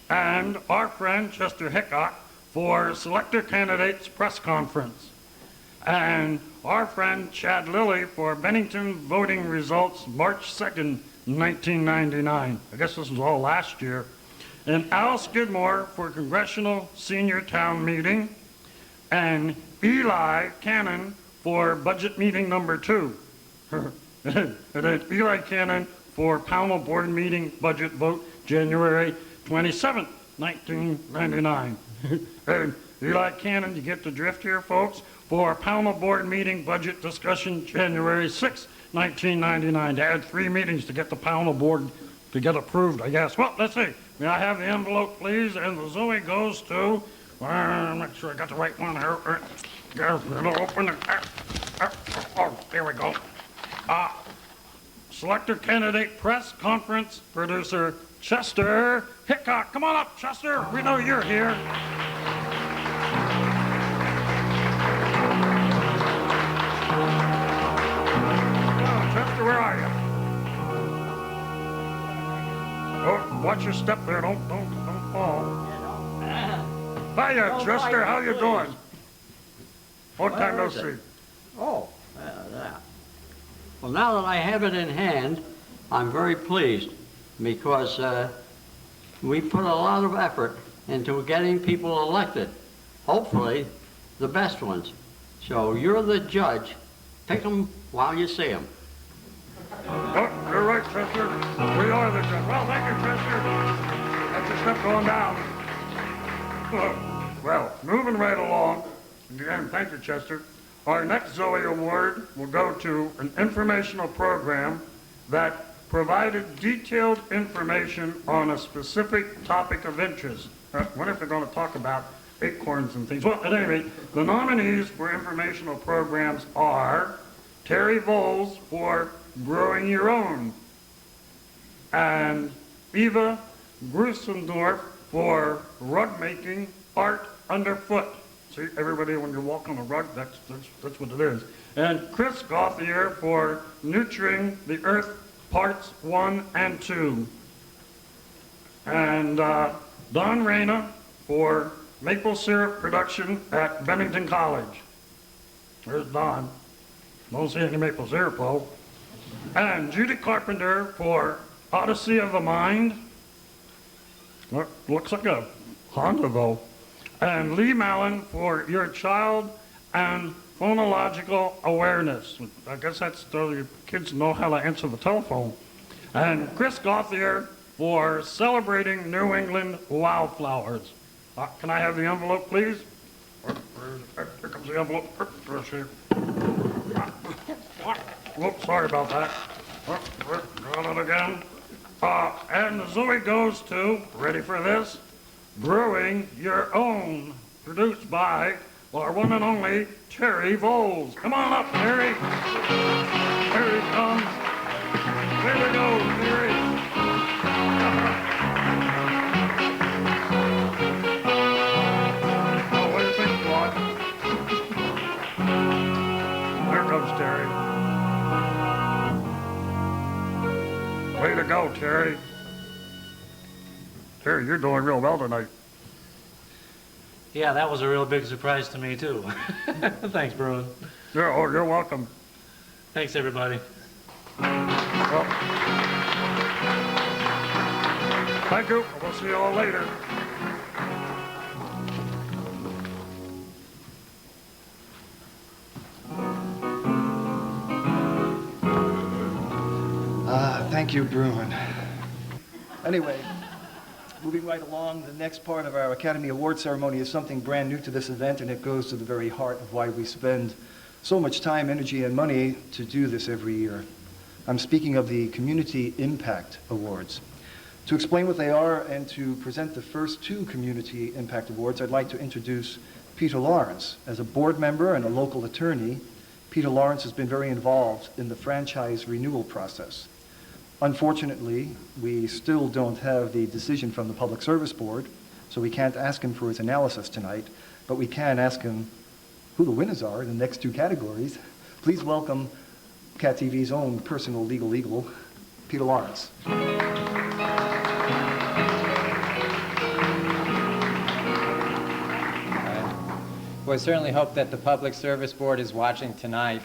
and our friend Chester Hickok for Selector Candidates Press Conference, and our friend Chad Lilly for Bennington Voting Results, March 2nd, 1999. I guess this was all last year. And Al Skidmore for Congressional Senior Town Meeting, and Eli Cannon for Budget Meeting number 2. And then Eli Cannon for Pownell Board Meeting Budget Vote, January 27th, 1999. And Eli Cannon, you get the drift here, folks, for Pownell Board Meeting Budget Discussion, January 6th, 1999. To add 3 meetings to get the Pownell Board to get approved, I guess. Well, let's see. May I have the envelope, please? And the Zoe goes to, make sure I got the right one here. It'll open it. Oh, there we go. Selector Candidate Press Conference Producer Chester Hickok. Come on up, Chester. We know you're here. Where are you? Oh, watch your step there. Don't fall. Hiya, Chester. How you doing? Long time no see. Oh, that. Well, now that I have it in hand, I'm very pleased because we put a lot of effort into getting people elected. Hopefully, the best ones. So you're the judge. Pick them while you see them. Oh, you're right, Chester. We are the judge. Well, thank you, Chester. That's your step going down. Well, moving right along, again, thank you, Chester. Our next Zoe Award will go to an informational program that provided detailed information on a specific topic of interest. What if they're going to talk about acorns and things? Well, at any rate, the nominees for informational programs are Terry Voles for Growing Your Own, and Eva Grusendorf for Rug Making Art Underfoot. See, everybody, when you walk on a rug, that's what it is. And Chris Gauthier for Nurturing the Earth Parts 1 and 2. And Don Reyna for Maple Syrup Production at Bennington College. There's Don. Don't see any maple syrup, though. And Judy Carpenter for Odyssey of the Mind. Looks like a Honda, though. And Lee Mallon for Your Child and Phonological Awareness. I guess that's so your kids know how to answer the telephone. And Chris Gauthier for Celebrating New England Wildflowers. Can I have the envelope, please? Here comes the envelope. Whoops, sorry about that. Got it again. And the Zoe goes to, ready for this, Brewing Your Own, produced by our one and only Terry Voles. Come on up, Terry. Here he comes. There we go, Terry. Oh, what do you think, Claude? There comes Terry. Way to go, Terry. Terry, you're doing real well tonight. Yeah, that was a real big surprise to me, too. Thanks, Bruin. Yeah, oh, you're welcome. Thanks, everybody. Well, thank you. We'll see you all later. Thank you, Bruin. Anyway, moving right along, the next part of our Academy Award ceremony is something brand new to this event, and it goes to the very heart of why we spend so much time, energy, and money to do this every year. I'm speaking of the Community Impact Awards. To explain what they are and to present the first two Community Impact Awards, I'd like to introduce Peter Lawrence. As a board member and a local attorney, Peter Lawrence has been very involved in the franchise renewal process. Unfortunately, we still don't have the decision from the Public Service Board, so we can't ask him for his analysis tonight, but we can ask him who the winners are in the next two categories. Please welcome Cat TV's own personal legal eagle, Peter Lawrence. Well, I certainly hope that the Public Service Board is watching tonight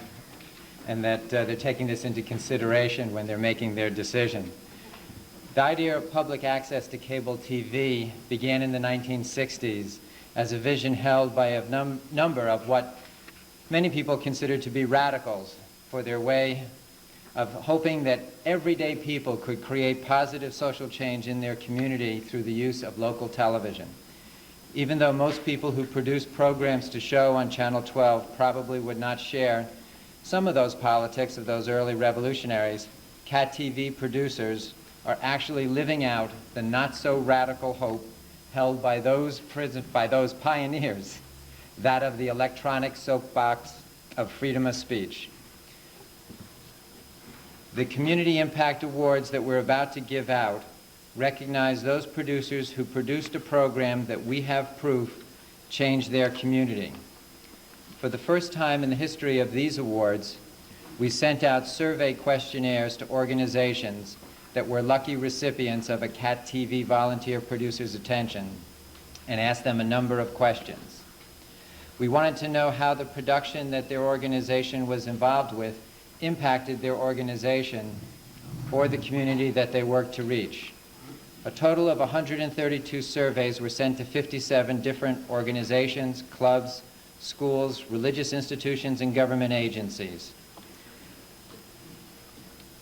and that they're taking this into consideration when they're making their decision. The idea of public access to cable TV began in the 1960s as a vision held by a number of what many people considered to be radicals for their way of hoping that everyday people could create positive social change in their community through the use of local television. Even though most people who produce programs to show on Channel 12 probably would not share some of those politics of those early revolutionaries, Cat TV producers are actually living out the not-so-radical hope held by those pioneers, that of the electronic soapbox of freedom of speech. The Community Impact Awards that we're about to give out recognize those producers who produced a program that we have proof changed their community. For the first time in the history of these awards, we sent out survey questionnaires to organizations that were lucky recipients of a Cat TV volunteer producer's attention and asked them a number of questions. We wanted to know how the production that their organization was involved with impacted their organization or the community that they worked to reach. A total of 132 surveys were sent to 57 different organizations, clubs, schools, religious institutions, and government agencies.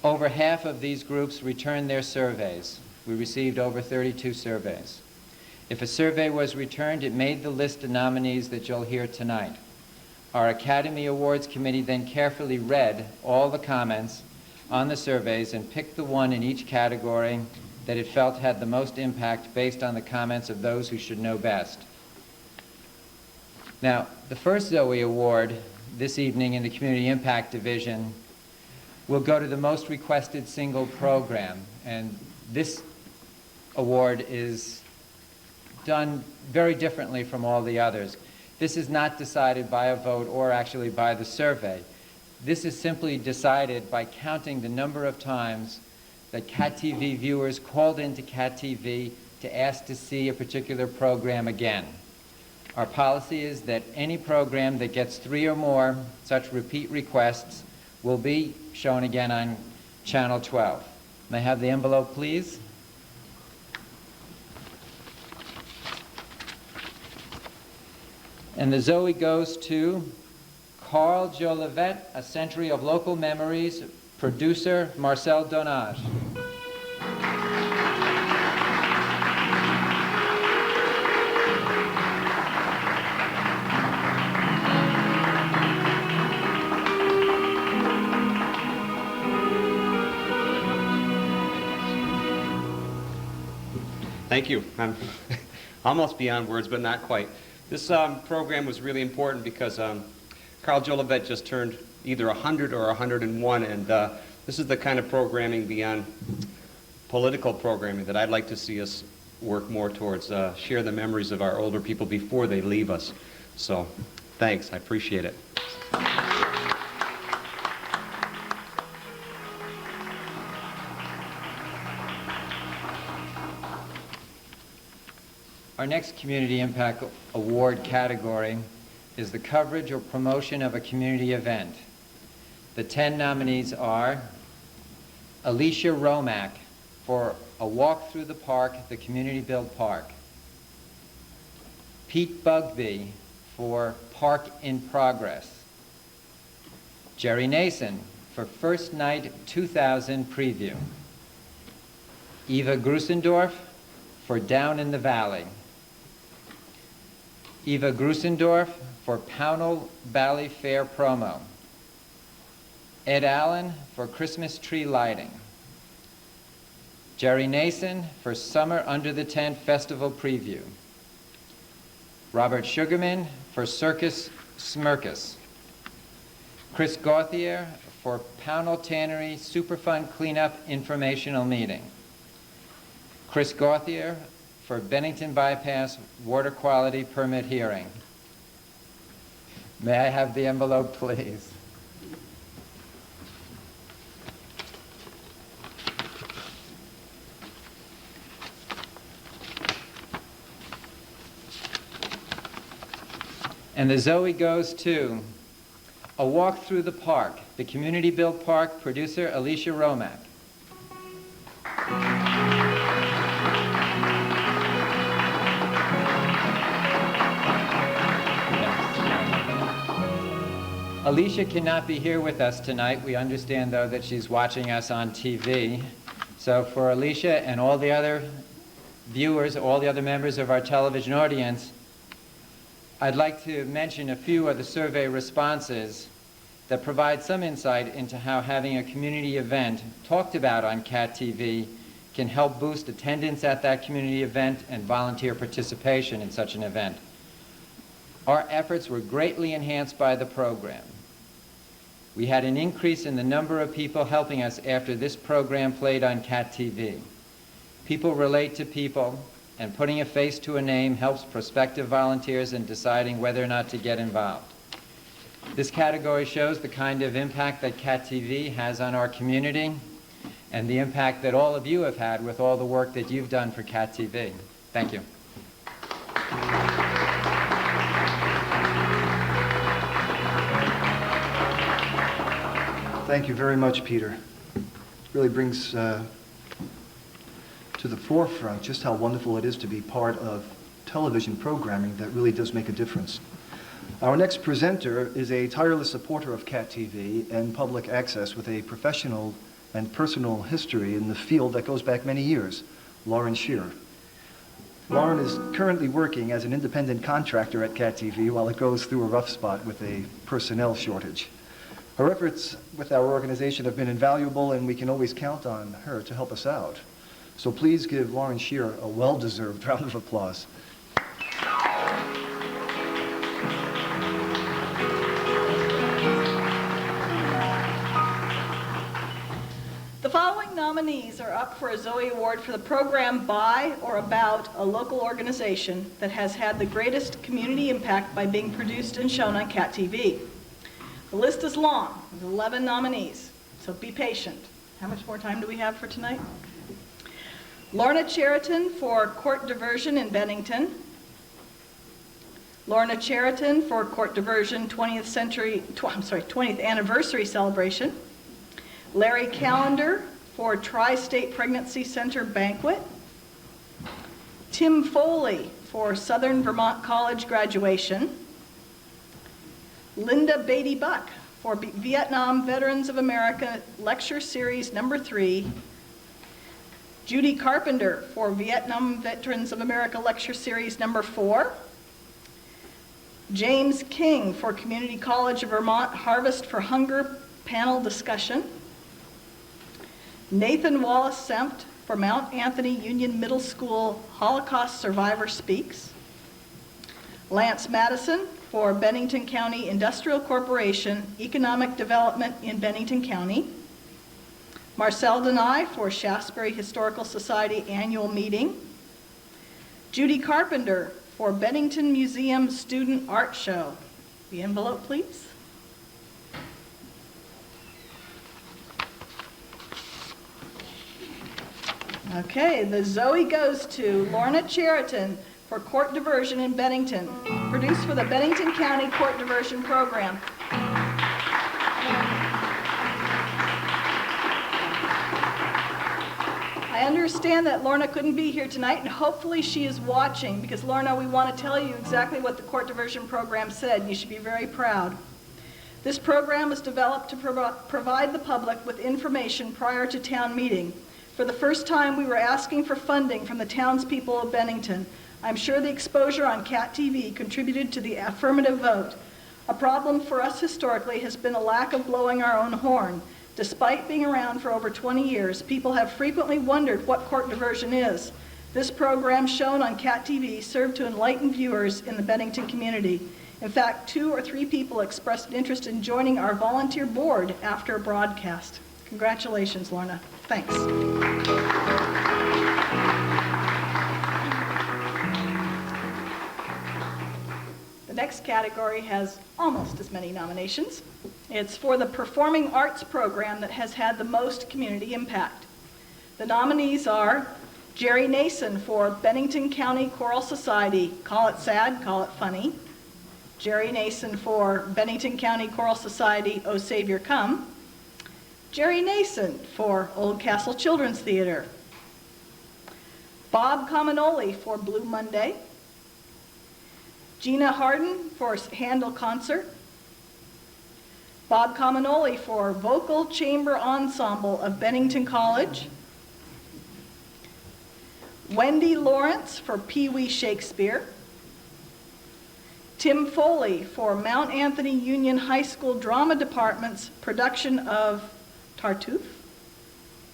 Over half of these groups returned their surveys. We received over 32 surveys. If a survey was returned, it made the list of nominees that you'll hear tonight. Our Academy Awards Committee then carefully read all the comments on the surveys and picked the one in each category that it felt had the most impact based on the comments of those who should know best. Now, the first Zoe Award this evening in the Community Impact Division will go to the most requested single program, and this award is done very differently from all the others. This is not decided by a vote or actually by the survey. This is simply decided by counting the number of times that Cat TV viewers called into Cat TV to ask to see a particular program again. Our policy is that any program that gets 3 or more such repeat requests will be shown again on Channel 12. May I have the envelope, please? And the Zoe goes to Carl Jolivet, A Century of Local Memories, producer Marcel Donage. Thank you. I'm almost beyond words, but not quite. This program was really important because Carl Jolivet just turned either 100 or 101, and this is the kind of programming beyond political programming that I'd like to see us work more towards, share the memories of our older people before they leave us. So, thanks. I appreciate it. Our next Community Impact Award category is the coverage or promotion of a community event. The 10 nominees are Alicia Romack for A Walk Through the Park, the Community Built Park. Pete Bugby for Park in Progress. Jerry Nason for First Night 2000 Preview. Eva Grusendorf for Down in the Valley. Eva Grusendorf for Pownell Valley Fair Promo. Ed Allen for Christmas Tree Lighting. Jerry Nason for Summer Under the Tent Festival Preview. Robert Sugarman for Circus Smirkus. Chris Gauthier for Pownell Tannery Superfund Cleanup Informational Meeting. Chris Gauthier for Bennington Bypass Water Quality Permit Hearing. May I have the envelope, please? And the Zoe goes to A Walk Through the Park, the Community Built Park, producer Alicia Romack. Alicia cannot be here with us tonight. We understand, though, that she's watching us on TV. So for Alicia and all the other viewers, all the other members of our television audience, I'd like to mention a few of the survey responses that provide some insight into how having a community event talked about on CAT TV can help boost attendance at that community event and volunteer participation in such an event. Our efforts were greatly enhanced by the program. We had an increase in the number of people helping us after this program played on CAT TV. People relate to people, and putting a face to a name helps prospective volunteers in deciding whether or not to get involved. This category shows the kind of impact that CAT TV has on our community and the impact that all of you have had with all the work that you've done for CAT TV. Thank you. Thank you very much, Peter. It really brings to the forefront just how wonderful it is to be part of television programming that really does make a difference. Our next presenter is a tireless supporter of CAT TV and public access with a professional and personal history in the field that goes back many years, Lauren Shearer. Lauren is currently working as an independent contractor at CAT TV while it goes through a rough spot with a personnel shortage. Her efforts with our organization have been invaluable, and we can always count on her to help us out. So please give Lauren Shearer a well-deserved round of applause. The following nominees are up for a Zoe Award for the program by or about a local organization that has had the greatest community impact by being produced and shown on CAT TV. The list is long, with 11 nominees, so be patient. How much more time do we have for tonight? Lorna Cheriton for Court Diversion in Bennington. Lorna Cheriton for Court Diversion 20th Anniversary Celebration. Larry Callender for Tri-State Pregnancy Center Banquet. Tim Foley for Southern Vermont College Graduation. Linda Beatty Buck for Vietnam Veterans of America Lecture Series number 3. Judy Carpenter for Vietnam Veterans of America Lecture Series number 4. James King for Community College of Vermont Harvest for Hunger Panel Discussion. Nathan Wallace Sempt for Mount Anthony Union Middle School Holocaust Survivor Speaks. Lance Madison for Bennington County Industrial Corporation Economic Development in Bennington County. Marcel Denai for Shaftesbury Historical Society Annual Meeting. Judy Carpenter for Bennington Museum Student Art Show. The envelope, please. Okay, the Zoe goes to Lorna Cheriton for court diversion in Bennington, produced for the Bennington County Court Diversion Program. I understand that Lorna couldn't be here tonight, and hopefully she is watching, because Lorna, we want to tell you exactly what the court diversion program said. You should be very proud. This program was developed to provide the public with information prior to town meeting. For the first time, we were asking for funding from the townspeople of Bennington. I'm sure the exposure on CAT TV contributed to the affirmative vote. A problem for us historically has been a lack of blowing our own horn. Despite being around for over 20 years, people have frequently wondered what court diversion is. This program shown on CAT TV served to enlighten viewers in the Bennington community. In fact, 2 or 3 people expressed an interest in joining our volunteer board after a broadcast. Congratulations, Lorna. Thanks. The next category has almost as many nominations. It's for the performing arts program that has had the most community impact. The nominees are Jerry Nason for Bennington County Choral Society, Call It Sad, Call It Funny. Jerry Nason for Bennington County Choral Society, O Savior Come. Jerry Nason for Old Castle Children's Theater. Bob Cominoli for Blue Monday. Gina Harden for Handel Concert. Bob Cominoli for Vocal Chamber Ensemble of Bennington College. Wendy Lawrence for Pee Wee Shakespeare. Tim Foley for Mount Anthony Union High School Drama Department's production of Tartuffe.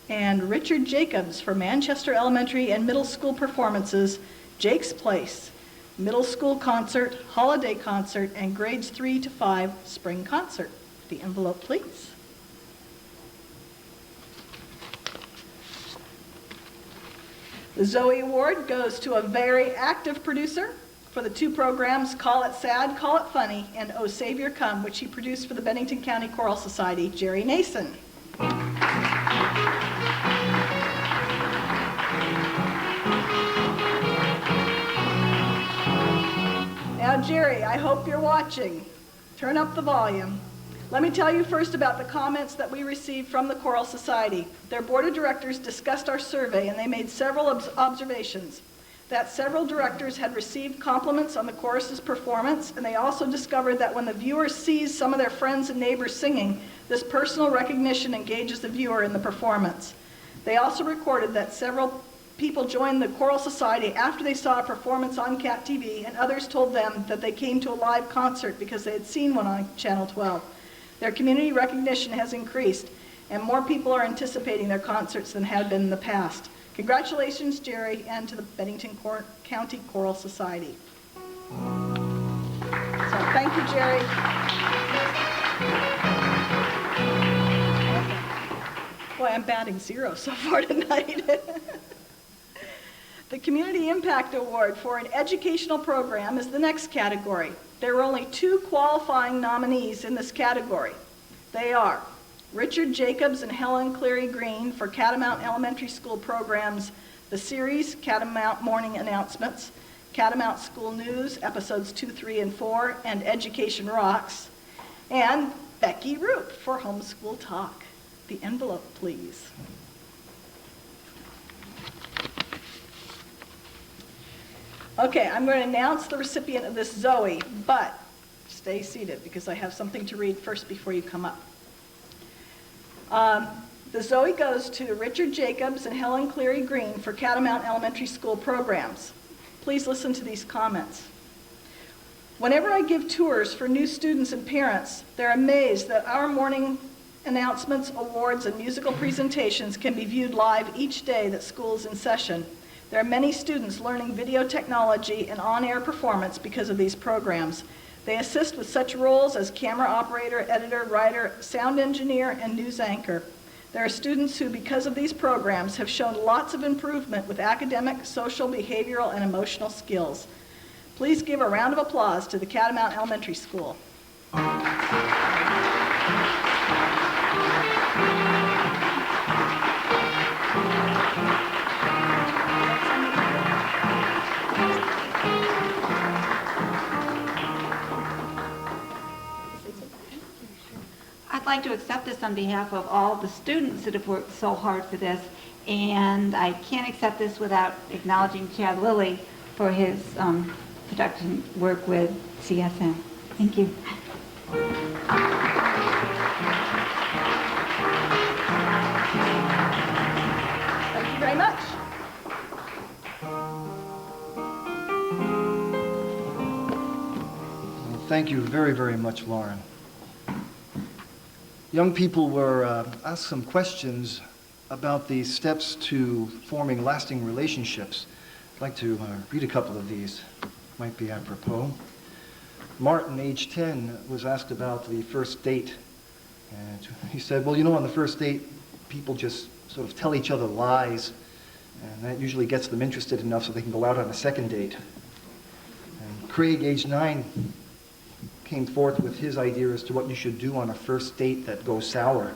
And Richard Jacobs for Manchester Elementary and Middle School performances, Jake's Place, Middle School Concert, Holiday Concert, and Grades 3 to 5 Spring Concert. The envelope, please. The Zoe Award goes to a very active producer for the 2 programs, Call It Sad, Call It Funny, and O Savior Come, which he produced for the Bennington County Choral Society, Jerry Nason. Now, Jerry, I hope you're watching. Turn up the volume. Let me tell you first about the comments that we received from the Choral Society. Their board of directors discussed our survey, and they made several observations. That several directors had received compliments on the chorus's performance, and they also discovered that when the viewer sees some of their friends and neighbors singing, this personal recognition engages the viewer in the performance. They also recorded that several people joined the Choral Society after they saw a performance on CAT TV, and others told them that they came to a live concert because they had seen one on Channel 12. Their community recognition has increased, and more people are anticipating their concerts than had been in the past. Congratulations, Jerry, and to the Bennington County Choral Society. So thank you, Jerry. Boy, I'm batting 0 so far tonight. The Community Impact Award for an educational program is the next category. There were only 2 qualifying nominees in this category. They are Richard Jacobs and Helen Cleary Green for Catamount Elementary School programs, the series Catamount Morning Announcements, Catamount School News, episodes 2, 3, and 4, and Education Rocks, and Becky Roop for Homeschool Talk. The envelope, please. Okay, I'm going to announce the recipient of this Zoe, but stay seated because I have something to read first before you come up. The Zoe goes to Richard Jacobs and Helen Cleary Green for Catamount Elementary School programs. Please listen to these comments. Whenever I give tours for new students and parents, they're amazed that our morning announcements, awards, and musical presentations can be viewed live each day that school is in session. There are many students learning video technology and on-air performance because of these programs. They assist with such roles as camera operator, editor, writer, sound engineer, and news anchor. There are students who, because of these programs, have shown lots of improvement with academic, social, behavioral, and emotional skills. Please give a round of applause to the Catamount Elementary School. like to accept this on behalf of all the students that have worked so hard for this, and I can't accept this without acknowledging Chad Lilly for his production work with CSM. Thank you. Thank you very much. Thank you very, very much, Lauren. Young people were asked some questions about the steps to forming lasting relationships. I'd like to read a couple of these. Might be apropos. Martin, age 10, was asked about the first date. And he said, well, you know, on the first date, people just sort of tell each other lies, and that usually gets them interested enough so they can go out on a second date. And Craig, age 9, came forth with his idea as to what you should do on a first date that goes sour.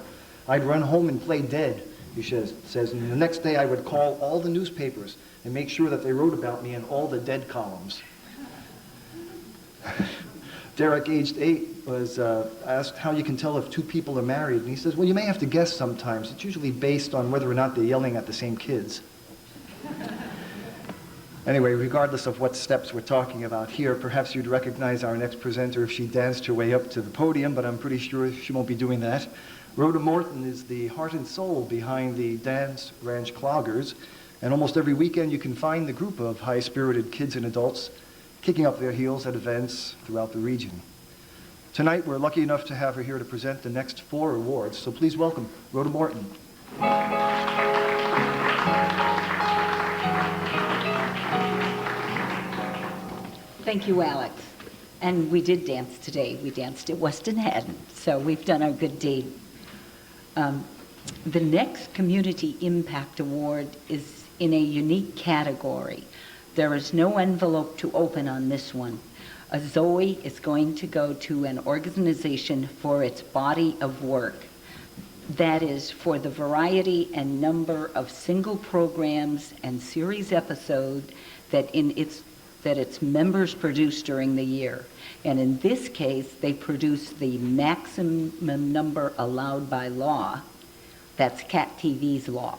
I'd run home and play dead, he says, and the next day I would call all the newspapers and make sure that they wrote about me in all the dead columns. Derek, aged 8, was asked how you can tell if two people are married, and he says, well, you may have to guess sometimes. It's usually based on whether or not they're yelling at the same kids. Anyway, regardless of what steps we're talking about here, perhaps you'd recognize our next presenter if she danced her way up to the podium, but I'm pretty sure she won't be doing that. Rhoda Morton is the heart and soul behind the Dance Ranch Cloggers, and almost every weekend you can find the group of high-spirited kids and adults kicking up their heels at events throughout the region. Tonight, we're lucky enough to have her here to present the next 4 awards, so please welcome Rhoda Morton. Thank you, Alex. And we did dance today. We danced at Weston Haddon, so we've done our good deed. The next Community Impact Award is in a unique category. There is no envelope to open on this one. A Zoe is going to go to an organization for its body of work. That is for the variety and number of single programs and series episodes that its members produce during the year. And in this case, they produce the maximum number allowed by law. That's Cat TV's law.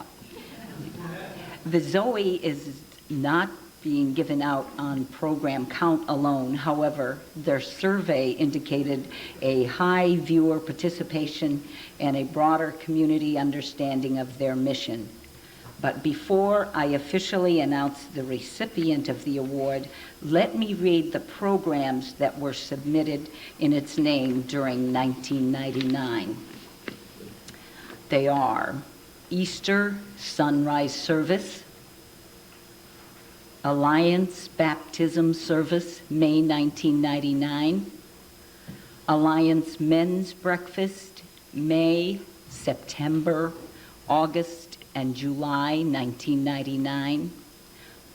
The Zoe is not being given out on program count alone. However, their survey indicated a high viewer participation and a broader community understanding of their mission. But before I officially announce the recipient of the award, let me read the programs that were submitted in its name during 1999. They are Easter Sunrise Service, Alliance Baptism Service, May 1999, Alliance Men's Breakfast, May, September, August, and July 1999,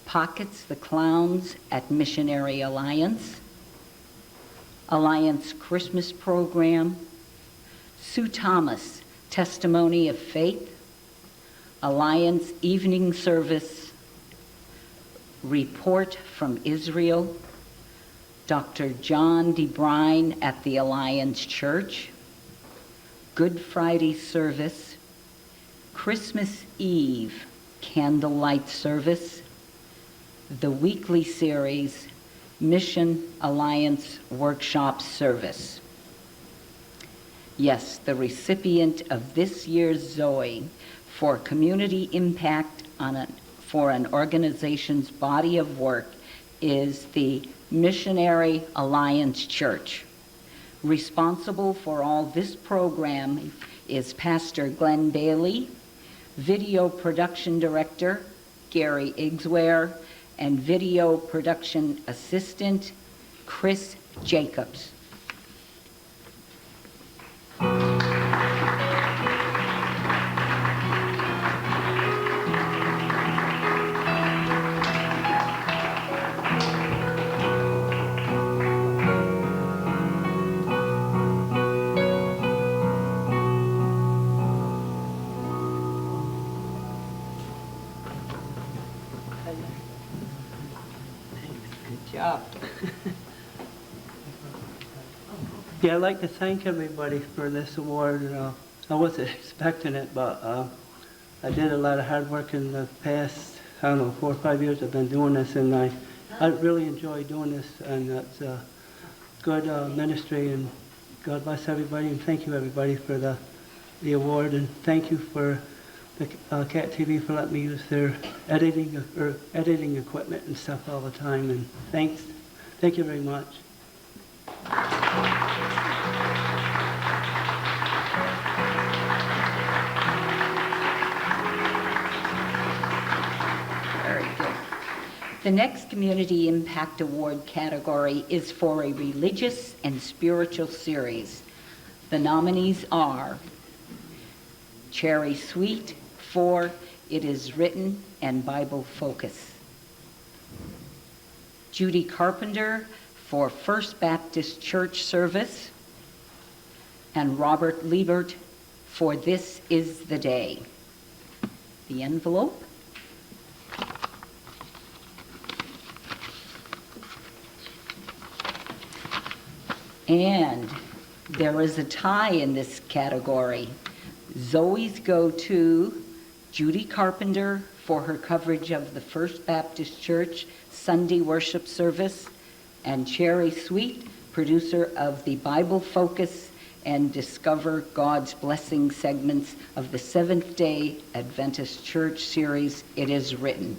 Pockets the Clowns at Missionary Alliance, Alliance Christmas Program, Sue Thomas, Testimony of Faith, Alliance Evening Service, Report from Israel, Dr. John DeBrine at the Alliance Church, Good Friday Service, Christmas Eve Candlelight Service, the weekly series Mission Alliance Workshop Service. Yes, the recipient of this year's Zoe for community impact for an organization's body of work is the Missionary Alliance Church. Responsible for all this program is Pastor Glenn Bailey, Video Production Director Gary Igsware, and Video Production Assistant Chris Jacobs. Good job. Yeah, I'd like to thank everybody for this award. I wasn't expecting it, but I did a lot of hard work in the past, I don't know, 4 or 5 years I've been doing this, and I really enjoy doing this, and it's a good ministry, and God bless everybody, and thank you everybody for the award, and thank you for the Cat TV for letting me use their editing equipment and stuff all the time, and thank you very much. Very good. The next Community Impact Award category is for a religious and spiritual series. The nominees are Cherry Sweet for It Is Written and Bible Focus, Judy Carpenter for First Baptist Church Service, and Robert Liebert for This Is the Day. The envelope. And there is a tie in this category. Zoe's go to Judy Carpenter for her coverage of the First Baptist Church Sunday worship service, and Cherry Sweet, producer of the Bible Focus and Discover God's Blessing segments of the Seventh-day Adventist Church series, It Is Written.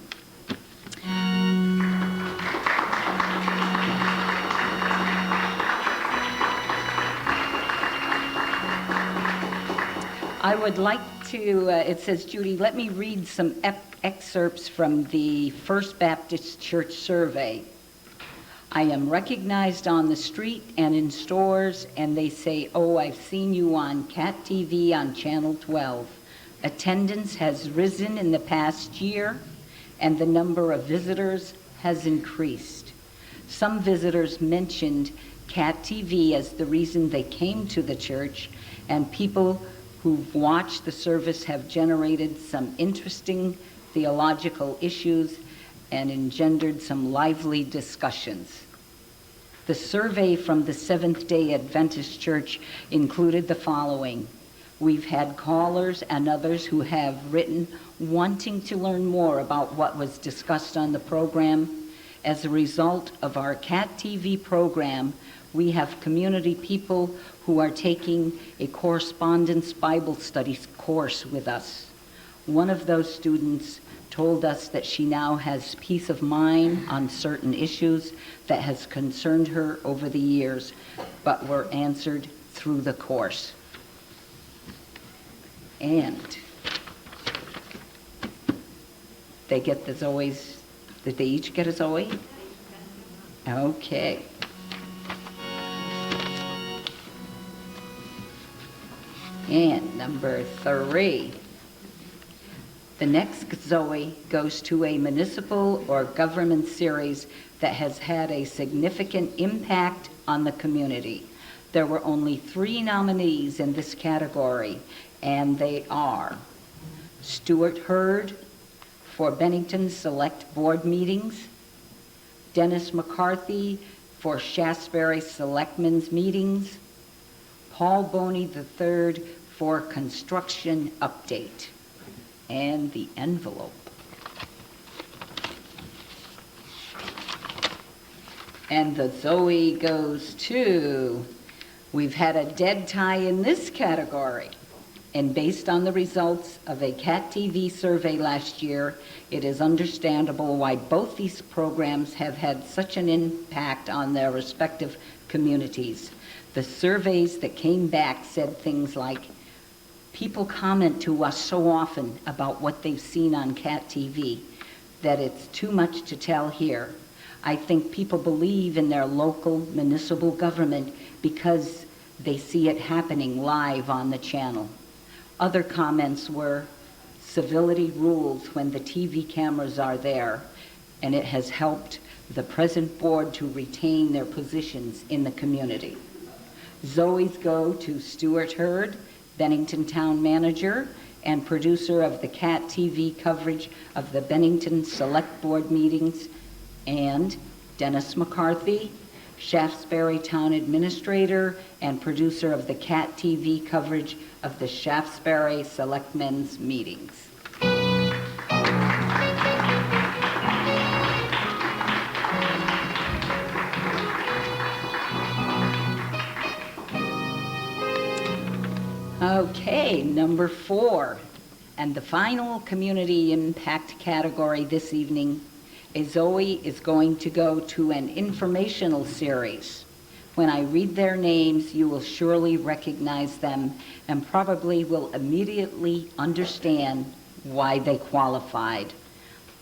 I would like to, it says, Judy, let me read some excerpts from the First Baptist Church survey. I am recognized on the street and in stores, and they say, oh, I've seen you on Cat TV on Channel 12. Attendance has risen in the past year, and the number of visitors has increased. Some visitors mentioned Cat TV as the reason they came to the church, and people who've watched the service have generated some interesting theological issues and engendered some lively discussions. The survey from the Seventh-day Adventist Church included the following. We've had callers and others who have written wanting to learn more about what was discussed on the program. As a result of our Cat TV program, we have community people who are taking a correspondence Bible studies course with us. One of those students told us that she now has peace of mind on certain issues that has concerned her over the years, but were answered through the course. And they get the Zoe's, did they each get a Zoe? Okay. And number 3, the next Zoe goes to a municipal or government series that has had a significant impact on the community. There were only 3 nominees in this category, and they are Stuart Hurd for Bennington Select Board Meetings, Dennis McCarthy for Shasberry Selectmen's Meetings, Paul Boney III for Construction Update, and the envelope. And the Zoe goes to, we've had a dead tie in this category. And based on the results of a Cat TV survey last year, it is understandable why both these programs have had such an impact on their respective communities. The surveys that came back said things like, people comment to us so often about what they've seen on Cat TV that it's too much to tell here. I think people believe in their local municipal government because they see it happening live on the channel. Other comments were, civility rules when the TV cameras are there, and it has helped the present board to retain their positions in the community. Zoe's go to Stuart Hurd, Bennington Town Manager and producer of the Cat TV coverage of the Bennington Select Board meetings, and Dennis McCarthy, Shaftesbury Town Administrator and producer of the CAT TV coverage of the Shaftesbury Selectmen's meetings. Okay, number 4, and the final community impact category this evening is Zoe is going to go to an informational series. When I read their names, you will surely recognize them and probably will immediately understand why they qualified.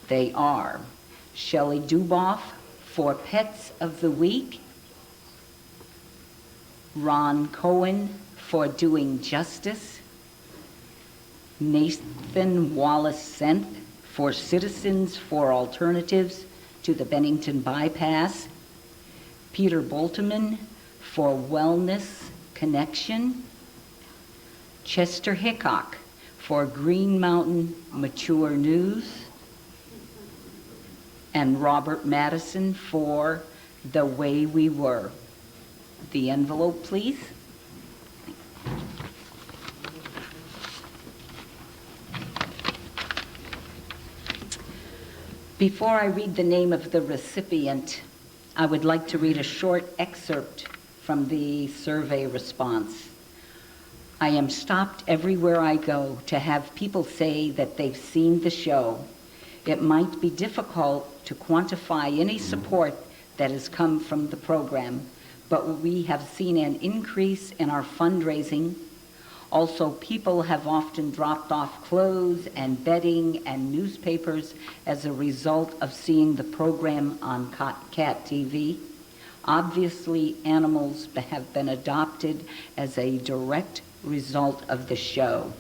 They are Shelley Duboff for Pets of the Week, Ron Cohen for Doing Justice, Nathan Wallace-Senth for Citizens for Alternatives to the Bennington Bypass, Peter Bolteman for Wellness Connection, Chester Hickok for Green Mountain Mature News, and Robert Madison for The Way We Were. The envelope, please. Before I read the name of the recipient, I would like to read a short excerpt from the survey response. I am stopped everywhere I go to have people say that they've seen the show. It might be difficult to quantify any support that has come from the program, but we have seen an increase in our fundraising. Also, people have often dropped off clothes and bedding and newspapers as a result of seeing the program on CAT TV. Obviously, animals have been adopted as a direct result of the show.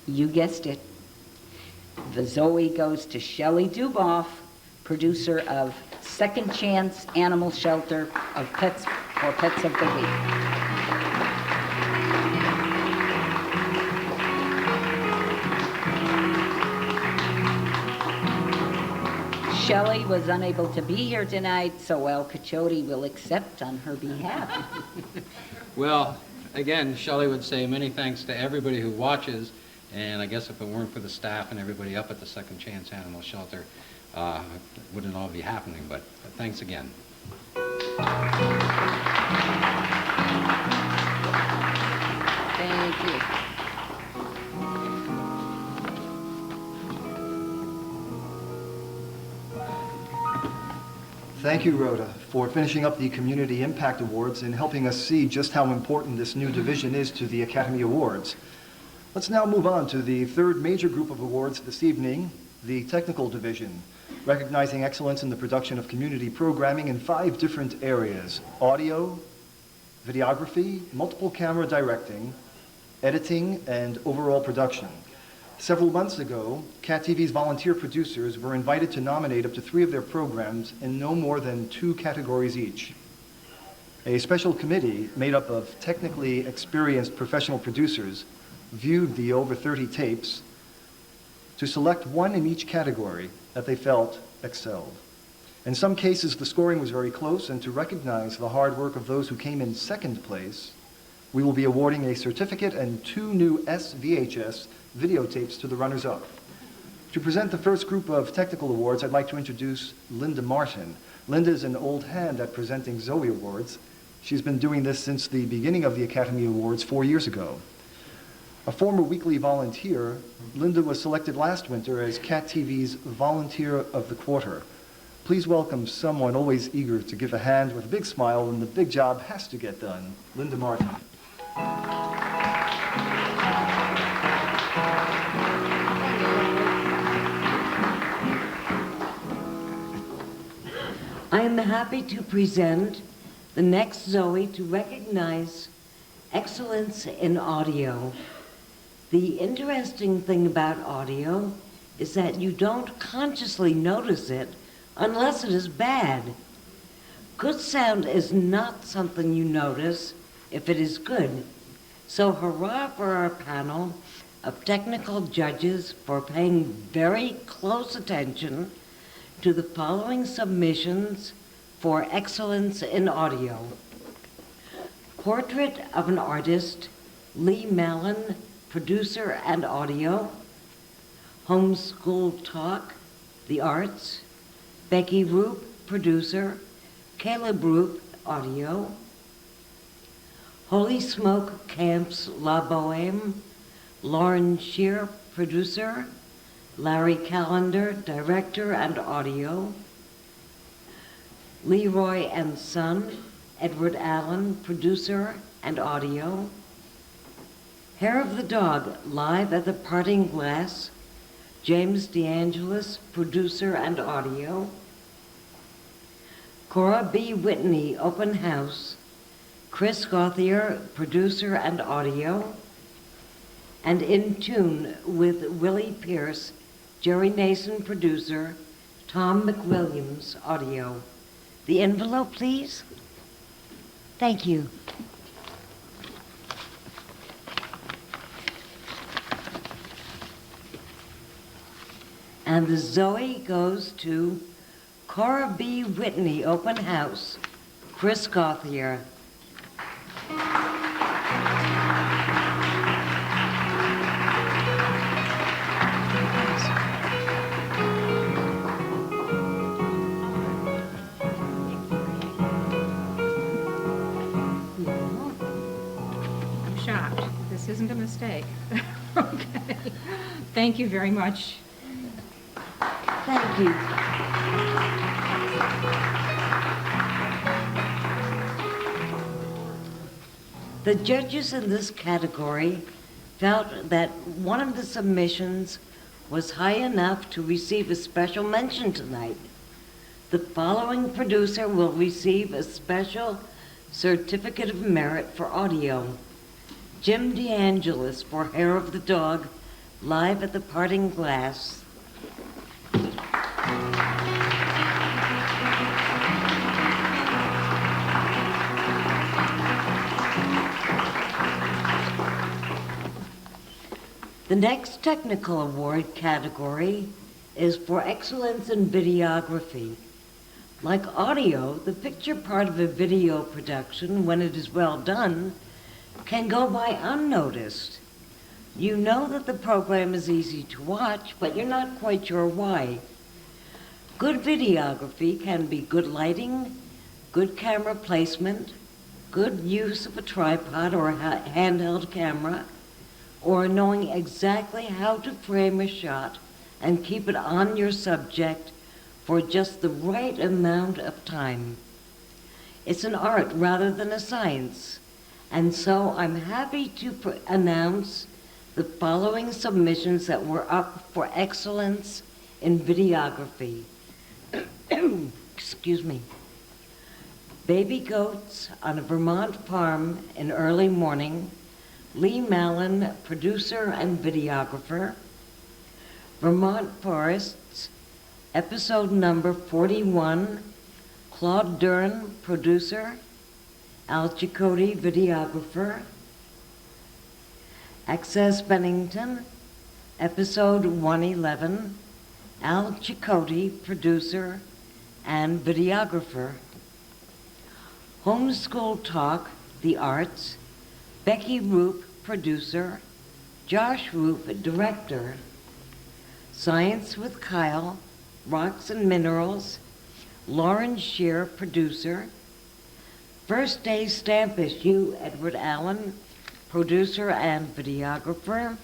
You guessed it. The Zoe goes to Shelley Duboff, producer of Second Chance Animal Shelter of Pets for Pets of the Week. Shelley was unable to be here tonight, so El Cachote will accept on her behalf. Well, again, Shelley would say many thanks to everybody who watches, and I guess if it weren't for the staff and everybody up at the Second Chance Animal Shelter, it wouldn't all be happening, but thanks again. Thank you. Thank you, Rhoda, for finishing up the Community Impact Awards and helping us see just how important this new division is to the Academy Awards. Let's now move on to the third major group of awards this evening, the Technical Division, recognizing excellence in the production of community programming in 5 different areas: audio, videography, multiple camera directing, editing, and overall production. Several months ago, CAT TV's volunteer producers were invited to nominate up to 3 of their programs in no more than 2 categories each. A special committee made up of technically experienced professional producers viewed the over 30 tapes to select 1 in each category that they felt excelled. In some cases, the scoring was very close, and to recognize the hard work of those who came in second place, we will be awarding a certificate and 2 new SVHS videotapes to the runners-up. To present the first group of technical awards, I'd like to introduce Linda Martin. Linda is an old hand at presenting Zoe Awards. She's been doing this since the beginning of the Academy Awards 4 years ago. A former weekly volunteer, Linda was selected last winter as CAT TV's Volunteer of the Quarter. Please welcome someone always eager to give a hand with a big smile when the big job has to get done, Linda Martin. I am happy to present the next Zoe to recognize excellence in audio. The interesting thing about audio is that you don't consciously notice it unless it is bad. Good sound is not something you notice if it is good. So hurrah for our panel of technical judges for paying very close attention to the following submissions for excellence in audio. Portrait of an Artist, Lee Mallon, producer and audio. Homeschool Talk, the arts. Becky Roop, producer. Caleb Roop, audio. Holy Smoke Camps La Boheme, Lauren Shear, producer. Larry Callender, director and audio. Leroy and Son, Edward Allen, producer and audio. Hair of the Dog, live at the Parting Glass, James DeAngelis, producer and audio. Cora B. Whitney, open house, Chris Gauthier, producer and audio. And In Tune with Willie Pierce, Jerry Nason, producer, Tom McWilliams, audio. The envelope, please. Thank you. And the Zoe goes to Cora B. Whitney, open house, Chris Gauthier. I'm shocked. This isn't a mistake. Okay. Thank you very much. Thank you. The judges in this category felt that one of the submissions was high enough to receive a special mention tonight. The following producer will receive a special certificate of merit for audio. Jim DeAngelis for Hair of the Dog, live at the Parting Glass. The next technical award category is for excellence in videography. Like audio, the picture part of a video production, when it is well done, can go by unnoticed. You know that the program is easy to watch, but you're not quite sure why. Good videography can be good lighting, good camera placement, good use of a tripod or a handheld camera, or knowing exactly how to frame a shot and keep it on your subject for just the right amount of time. It's an art rather than a science, and so I'm happy to announce the following submissions that were up for excellence in videography. Excuse me. Baby Goats on a Vermont Farm in Early Morning, Lee Mallon, producer and videographer. Vermont Forests, episode number 41, Claude Dern, producer, Al Cicotti, videographer. Access Bennington, episode 111, Al Cicotti, producer and videographer. Homeschool Talk, the arts, Becky Roop, producer, Josh Roop, director. Science with Kyle, Rocks and Minerals, Lauren Shear, producer. First Day Stamp Issue, Edward Allen, producer and videographer.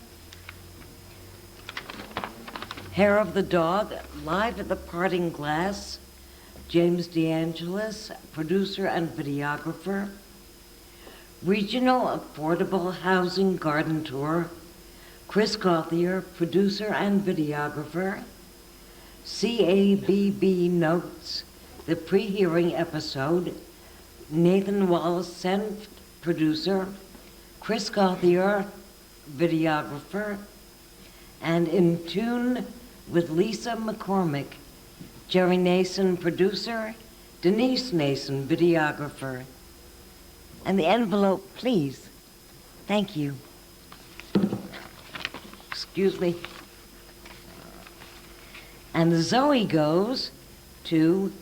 Hair of the Dog, live at the Parting Glass, James DeAngelis, producer and videographer. Regional Affordable Housing Garden Tour, Chris Gauthier, producer and videographer. CABB Notes, the pre-hearing episode, Nathan Wallace Senft, producer, Chris Gauthier, videographer. And In Tune with Lisa McCormick, Jerry Nason, producer, Denise Nason, videographer. And the envelope, please. Thank you. Excuse me. And the Zoe goes to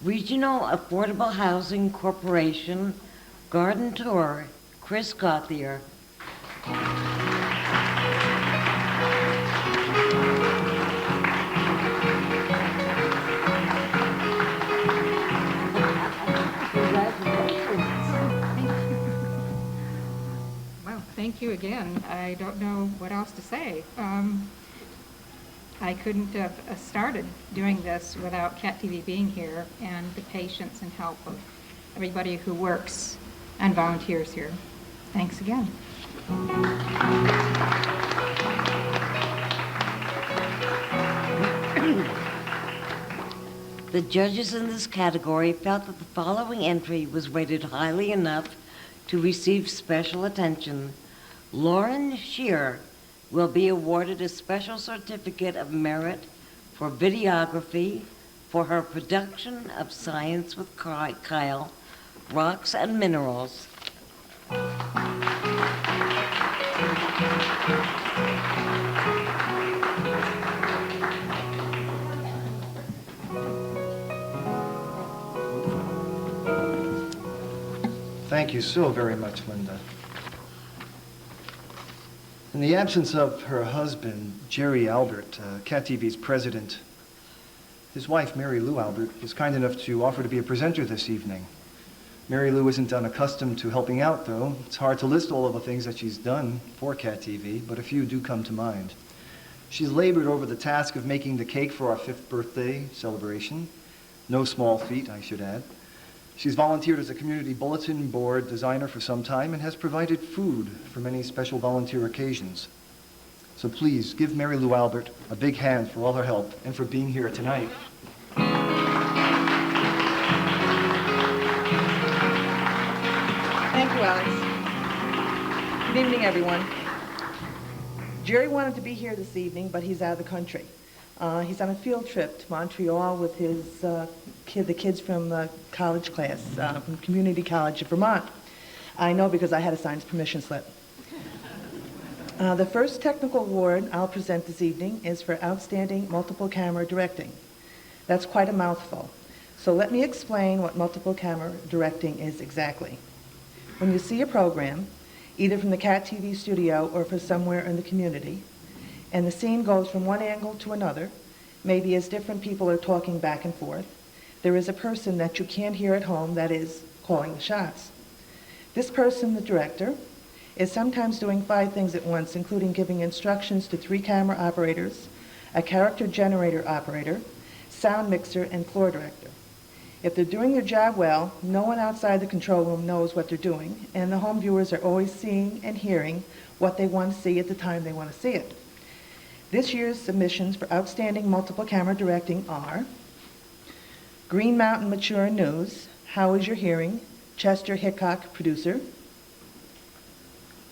Regional Affordable Housing Corporation Garden Tour, Chris Gauthier. Well, thank you again. I don't know what else to say. I couldn't have started doing this without Cat TV being here and the patience and help of everybody who works and volunteers here. Thanks again. The judges in this category felt that the following entry was rated highly enough to receive special attention. Lauren Shear will be awarded a special certificate of merit for videography for her production of Science with Kyle, Rocks and Minerals. Thank you so very much, Linda. In the absence of her husband, Jerry Albert, Cat TV's president, his wife, Mary Lou Albert, was kind enough to offer to be a presenter this evening. Mary Lou isn't unaccustomed to helping out, though. It's hard to list all of the things that she's done for Cat TV, but a few do come to mind. She's labored over the task of making the cake for our 5th birthday celebration. No small feat, I should add. She's volunteered as a community bulletin board designer for some time and has provided food for many special volunteer occasions. So please give Mary Lou Albert a big hand for all her help and for being here tonight. Thank you, Alex. Good evening, everyone. Jerry wanted to be here this evening, but he's out of the country. He's on a field trip to Montreal with his the kids from the college class, from Community College of Vermont. I know because I had to sign his permission slip. The first technical award I'll present this evening is for Outstanding Multiple Camera Directing. That's quite a mouthful. So let me explain what multiple camera directing is exactly. When you see a program, either from the Cat TV studio or from somewhere in the community, and the scene goes from one angle to another, maybe as different people are talking back and forth, there is a person that you can't hear at home that is calling the shots. This person, the director, is sometimes doing 5 things at once, including giving instructions to 3 camera operators, a character generator operator, sound mixer, and floor director. If they're doing their job well, no one outside the control room knows what they're doing, and the home viewers are always seeing and hearing what they want to see at the time they want to see it. This year's submissions for Outstanding Multiple Camera Directing are Green Mountain Mature News, How Is Your Hearing? Chester Hickok, producer.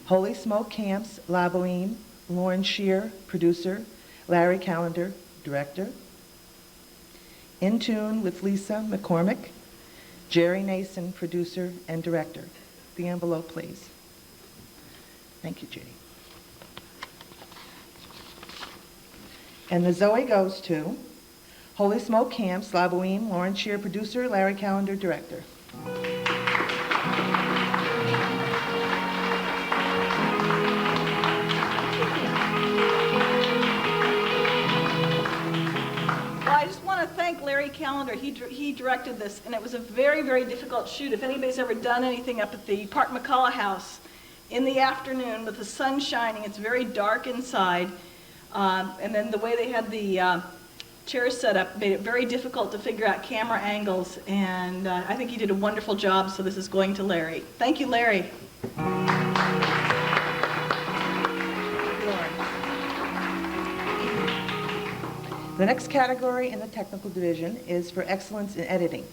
Holy Smoke Camps, Lavoine, Lauren Shear, producer. Larry Callender, director. In Tune with Lisa McCormick, Jerry Nason, producer and director. The envelope, please. Thank you, Judy. And the Zoe goes to Holy Smoke Camps, Lavoine, Lauren Shear, producer, Larry Callender, director. Well, I just want to thank Larry Callender. He directed this, and it was a very, very difficult shoot. If anybody's ever done anything up at the Park McCullough House in the afternoon with the sun shining, it's very dark inside. And then the way they had the chairs set up made it very difficult to figure out camera angles, and I think he did a wonderful job, so this is going to Larry. Thank you, Larry. The next category in the technical division is for excellence in editing,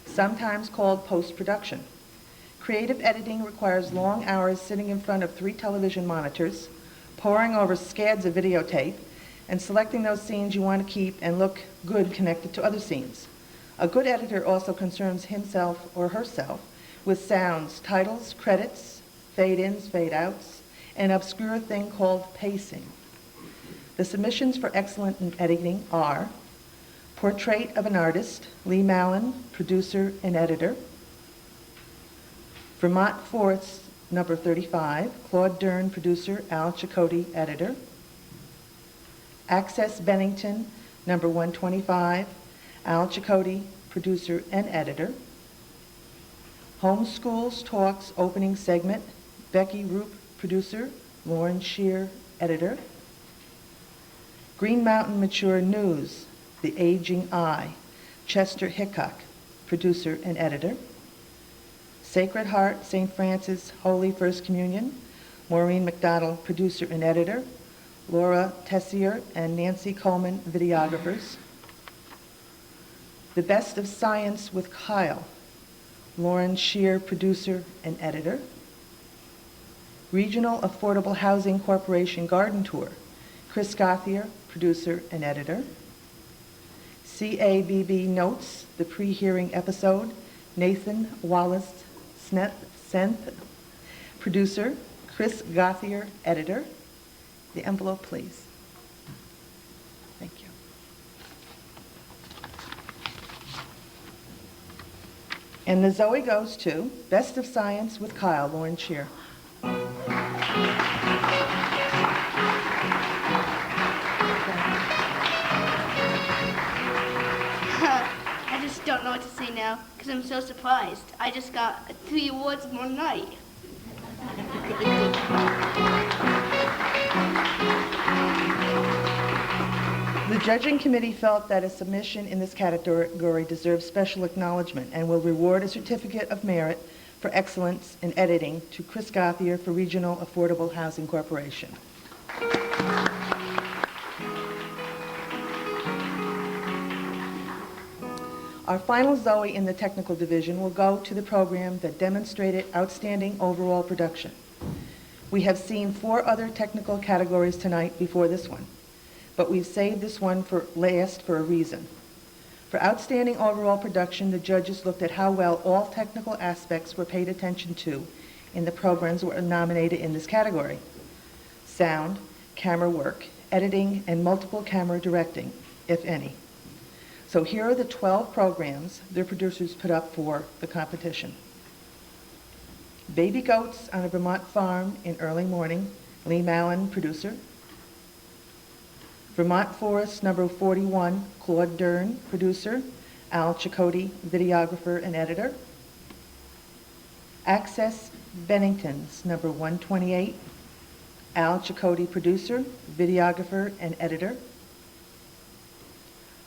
sometimes called post-production. Creative editing requires long hours sitting in front of 3 television monitors, poring over scads of videotape, and selecting those scenes you want to keep and look good connected to other scenes. A good editor also concerns himself or herself with sounds, titles, credits, fade-ins, fade-outs, and an obscure thing called pacing. The submissions for excellent in editing are Portrait of an Artist, Lee Mallon, producer and editor. Vermont Forests, number 35, Claude Dern, producer, Al Chakotay, editor. Access Bennington, number 125, Al Chakotay, producer and editor. Homeschools Talks opening segment, Becky Roop, producer, Lauren Shear, editor. Green Mountain Mature News, The Aging Eye, Chester Hickok, producer and editor. Sacred Heart, St. Francis, Holy First Communion, Maureen McDonald, producer and editor. Laura Tessier and Nancy Coleman, videographers. The Best of Science with Kyle, Lauren Shear, producer and editor. Regional Affordable Housing Corporation Garden Tour, Chris Gothier, producer and editor. CABB Notes, the pre-hearing episode, Nathan Wallace Senth, producer, Chris Gothier, editor. The envelope, please. Thank you. And the Zoe goes to Best of Science with Kyle, Lauren Shear. I just don't know what to say now because I'm so surprised. I just got 3 awards in one night. The judging committee felt that a submission in this category deserves special acknowledgement and will reward a certificate of merit for excellence in editing to Chris Gothier for Regional Affordable Housing Corporation. Our final Zoe in the technical division will go to the program that demonstrated outstanding overall production. We have seen 4 other technical categories tonight before this one, but we've saved this one for last for a reason. For outstanding overall production, the judges looked at how well all technical aspects were paid attention to in the programs that were nominated in this category: sound, camera work, editing, and multiple camera directing, if any. So here are the 12 programs their producers put up for the competition. Baby Goats on a Vermont Farm in Early Morning, Lee Mallon, producer. Vermont Forest, number 41, Claude Dern, producer, Al Chakotay, videographer and editor. Access Bennington's, number 128, Al Chakotay, producer, videographer and editor.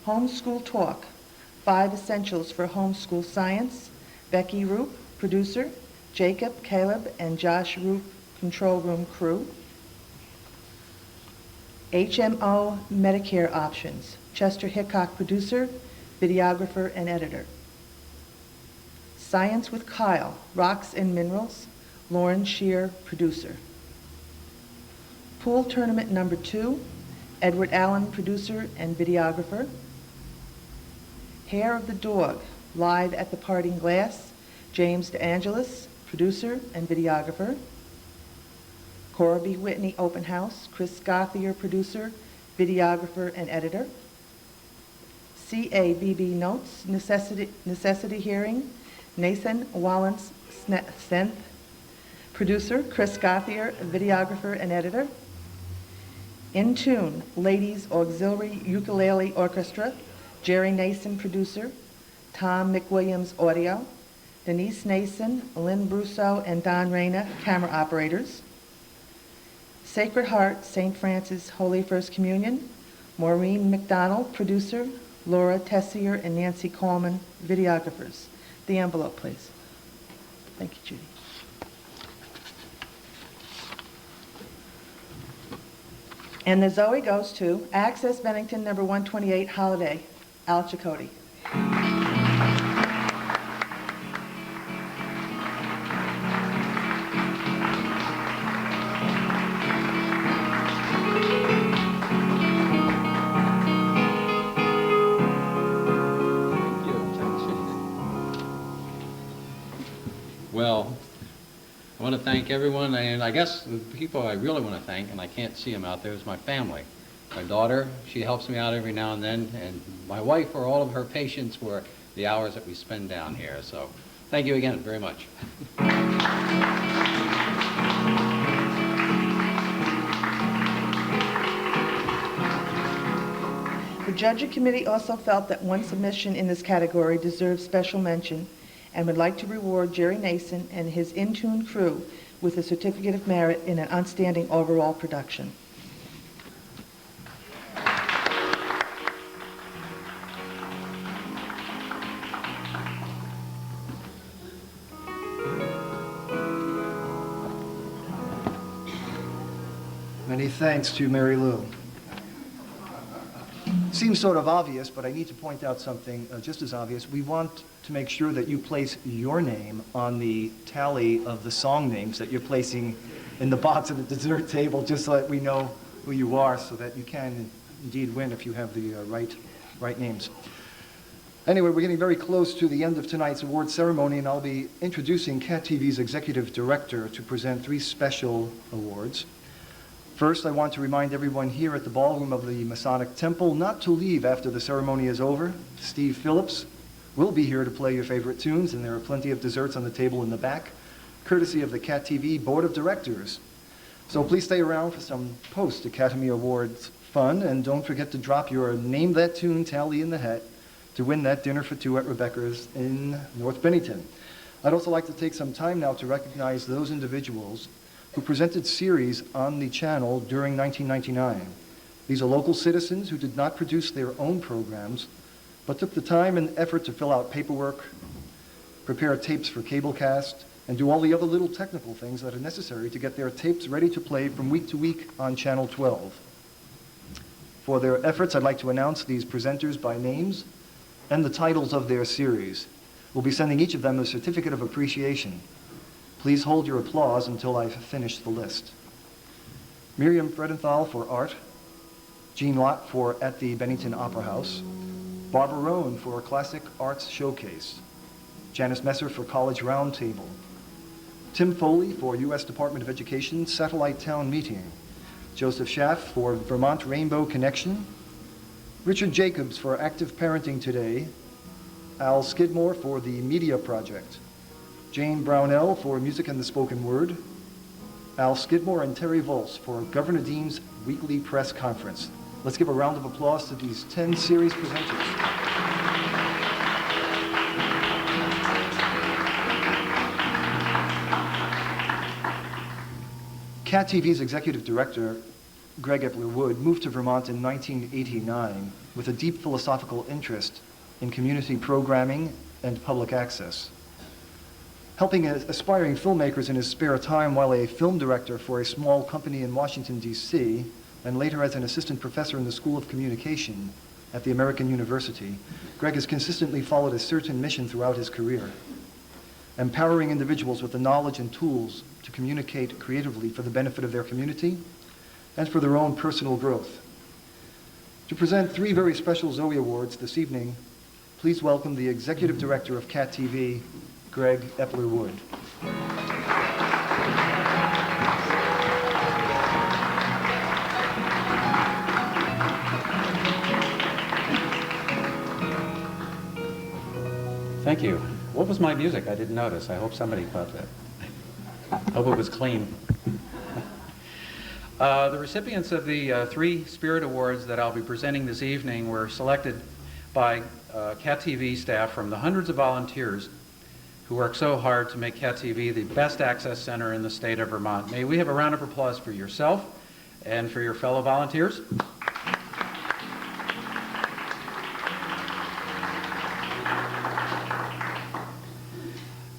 Homeschool Talk, 5 Essentials for Homeschool Science, Becky Roop, producer, Jacob, Caleb, and Josh Roop, control room crew. HMO Medicare Options, Chester Hickok, producer, videographer, and editor. Science with Kyle, Rocks and Minerals, Lauren Shear, producer. Pool Tournament number 2, Edward Allen, producer and videographer. Hair of the Dog, Live at the Parting Glass, James DeAngelis, producer and videographer. Corby Whitney Open House, Chris Gothier, producer, videographer, and editor. CABB Notes, Necessity Hearing, Nathan Wallens Senth, producer, Chris Gothier, videographer, and editor. In Tune, Ladies Auxiliary Ukulele Orchestra, Jerry Nason, producer, Tom McWilliams, audio. Denise Nason, Lynn Brousseau, and Don Reyna, camera operators. Sacred Heart, St. Francis, Holy First Communion, Maureen McDonald, producer, Laura Tessier and Nancy Coleman, videographers. The envelope, please. Thank you, Judy. And the Zoe goes to Access Bennington, number 128, Holiday, Al Chakotay. Well, I want to thank everyone, and I guess the people I really want to thank, and I can't see them out there, is my family. my daughter, she helps me out every now and then, and my wife for all of her patience for the hours that we spend down here. So thank you again very much. The judging committee also felt that one submission in this category deserves special mention and would like to reward Jerry Nason and his in-tune crew with a certificate of merit in an outstanding overall production. Many thanks to Mary Lou. Seems sort of obvious, but I need to point out something just as obvious. We want to make sure that you place your name on the tally of the song names that you're placing in the box at the dessert table, just so that we know who you are, so that you can indeed win if you have the right names. Anyway, we're getting very close to the end of tonight's award ceremony, and I'll be introducing CAT TV's executive director to present 3 special awards. First, I want to remind everyone here at the ballroom of the Masonic Temple not to leave after the ceremony is over. Steve Phillips will be here to play your favorite tunes, and there are plenty of desserts on the table in the back, courtesy of the CAT TV Board of Directors. So please stay around for some post-Academy Awards fun, and don't forget to drop your Name That Tune tally in the hat to win that dinner for 2 at Rebecca's in North Bennington. I'd also like to take some time now to recognize those individuals who presented series on the channel during 1999. These are local citizens who did not produce their own programs, but took the time and effort to fill out paperwork, prepare tapes for cablecast, and do all the other little technical things that are necessary to get their tapes ready to play from week to week on Channel 12. For their efforts, I'd like to announce these presenters by names and the titles of their series. We'll be sending each of them a certificate of appreciation. Please hold your applause until I've finished the list. Miriam Fredenthal for Art, Jean Lott for At the Bennington Opera House, Barbara Rohn for Classic Arts Showcase, Janice Messer for College Roundtable, Tim Foley for U.S. Department of Education Satellite Town Meeting, Joseph Schaff for Vermont Rainbow Connection, Richard Jacobs for Active Parenting Today, Al Skidmore for the Media Project, Jane Brownell for Music and the Spoken Word, Al Skidmore and Terry Volz for Governor Dean's Weekly Press Conference. Let's give a round of applause to these 10 series presenters. CAT TV's executive director, Greg Epler-Wood, moved to Vermont in 1989 with a deep philosophical interest in community programming and public access. Helping aspiring filmmakers in his spare time while a film director for a small company in Washington, D.C., and later as an assistant professor in the School of Communication at the American University, Greg has consistently followed a certain mission throughout his career, empowering individuals with the knowledge and tools to communicate creatively for the benefit of their community and for their own personal growth. To present 3 very special Zoe Awards this evening, please welcome the Executive Director of CAT TV, Greg Epler-Wood. Thank you. What was my music? I didn't notice. I hope somebody caught that. Hope it was clean. The recipients of the 3 Spirit Awards that I'll be presenting this evening were selected by CAT TV staff from the hundreds of volunteers who work so hard to make CAT TV the best access center in the state of Vermont. May we have a round of applause for yourself and for your fellow volunteers.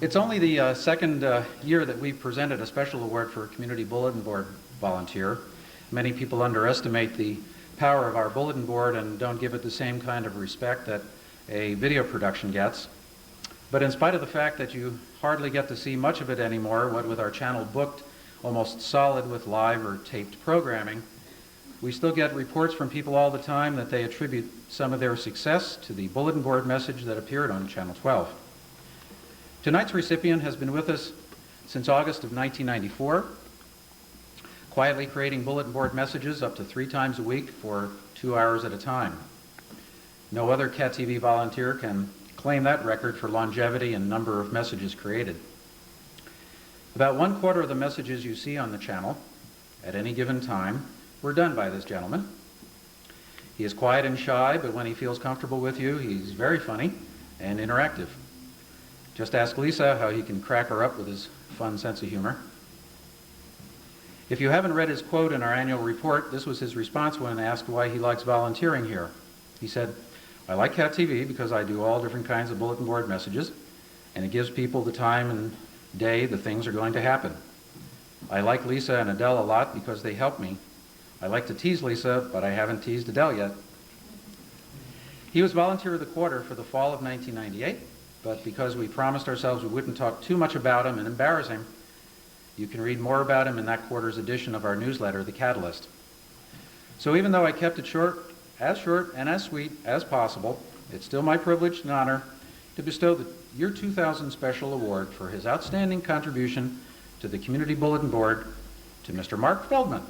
It's only the second year that we've presented a special award for a community bulletin board volunteer. Many people underestimate the power of our bulletin board and don't give it the same kind of respect that a video production gets. But in spite of the fact that you hardly get to see much of it anymore, what with our channel booked almost solid with live or taped programming, we still get reports from people all the time that they attribute some of their success to the bulletin board message that appeared on Channel 12. Tonight's recipient has been with us since August of 1994. quietly creating bulletin board messages up to 3 times a week for 2 hours at a time. No other CAT TV volunteer can claim that record for longevity and number of messages created. About 1/4 of the messages you see on the channel at any given time were done by this gentleman. He is quiet and shy, but when he feels comfortable with you, he's very funny and interactive. Just ask Lisa how he can crack her up with his fun sense of humor. If you haven't read his quote in our annual report, this was his response when asked why he likes volunteering here. He said, "I like CAT TV because I do all different kinds of bulletin board messages, and it gives people the time and day the things are going to happen. I like Lisa and Adele a lot because they help me. I like to tease Lisa, but I haven't teased Adele yet." He was Volunteer of the Quarter for the fall of 1998, but because we promised ourselves we wouldn't talk too much about him and embarrass him, you can read more about him in that quarter's edition of our newsletter, The Catalyst. So even though I kept it short and as sweet as possible, it's still my privilege and honor to bestow the Year 2000 Special Award for his outstanding contribution to the Community Bulletin Board to Mr. Mark Feldman.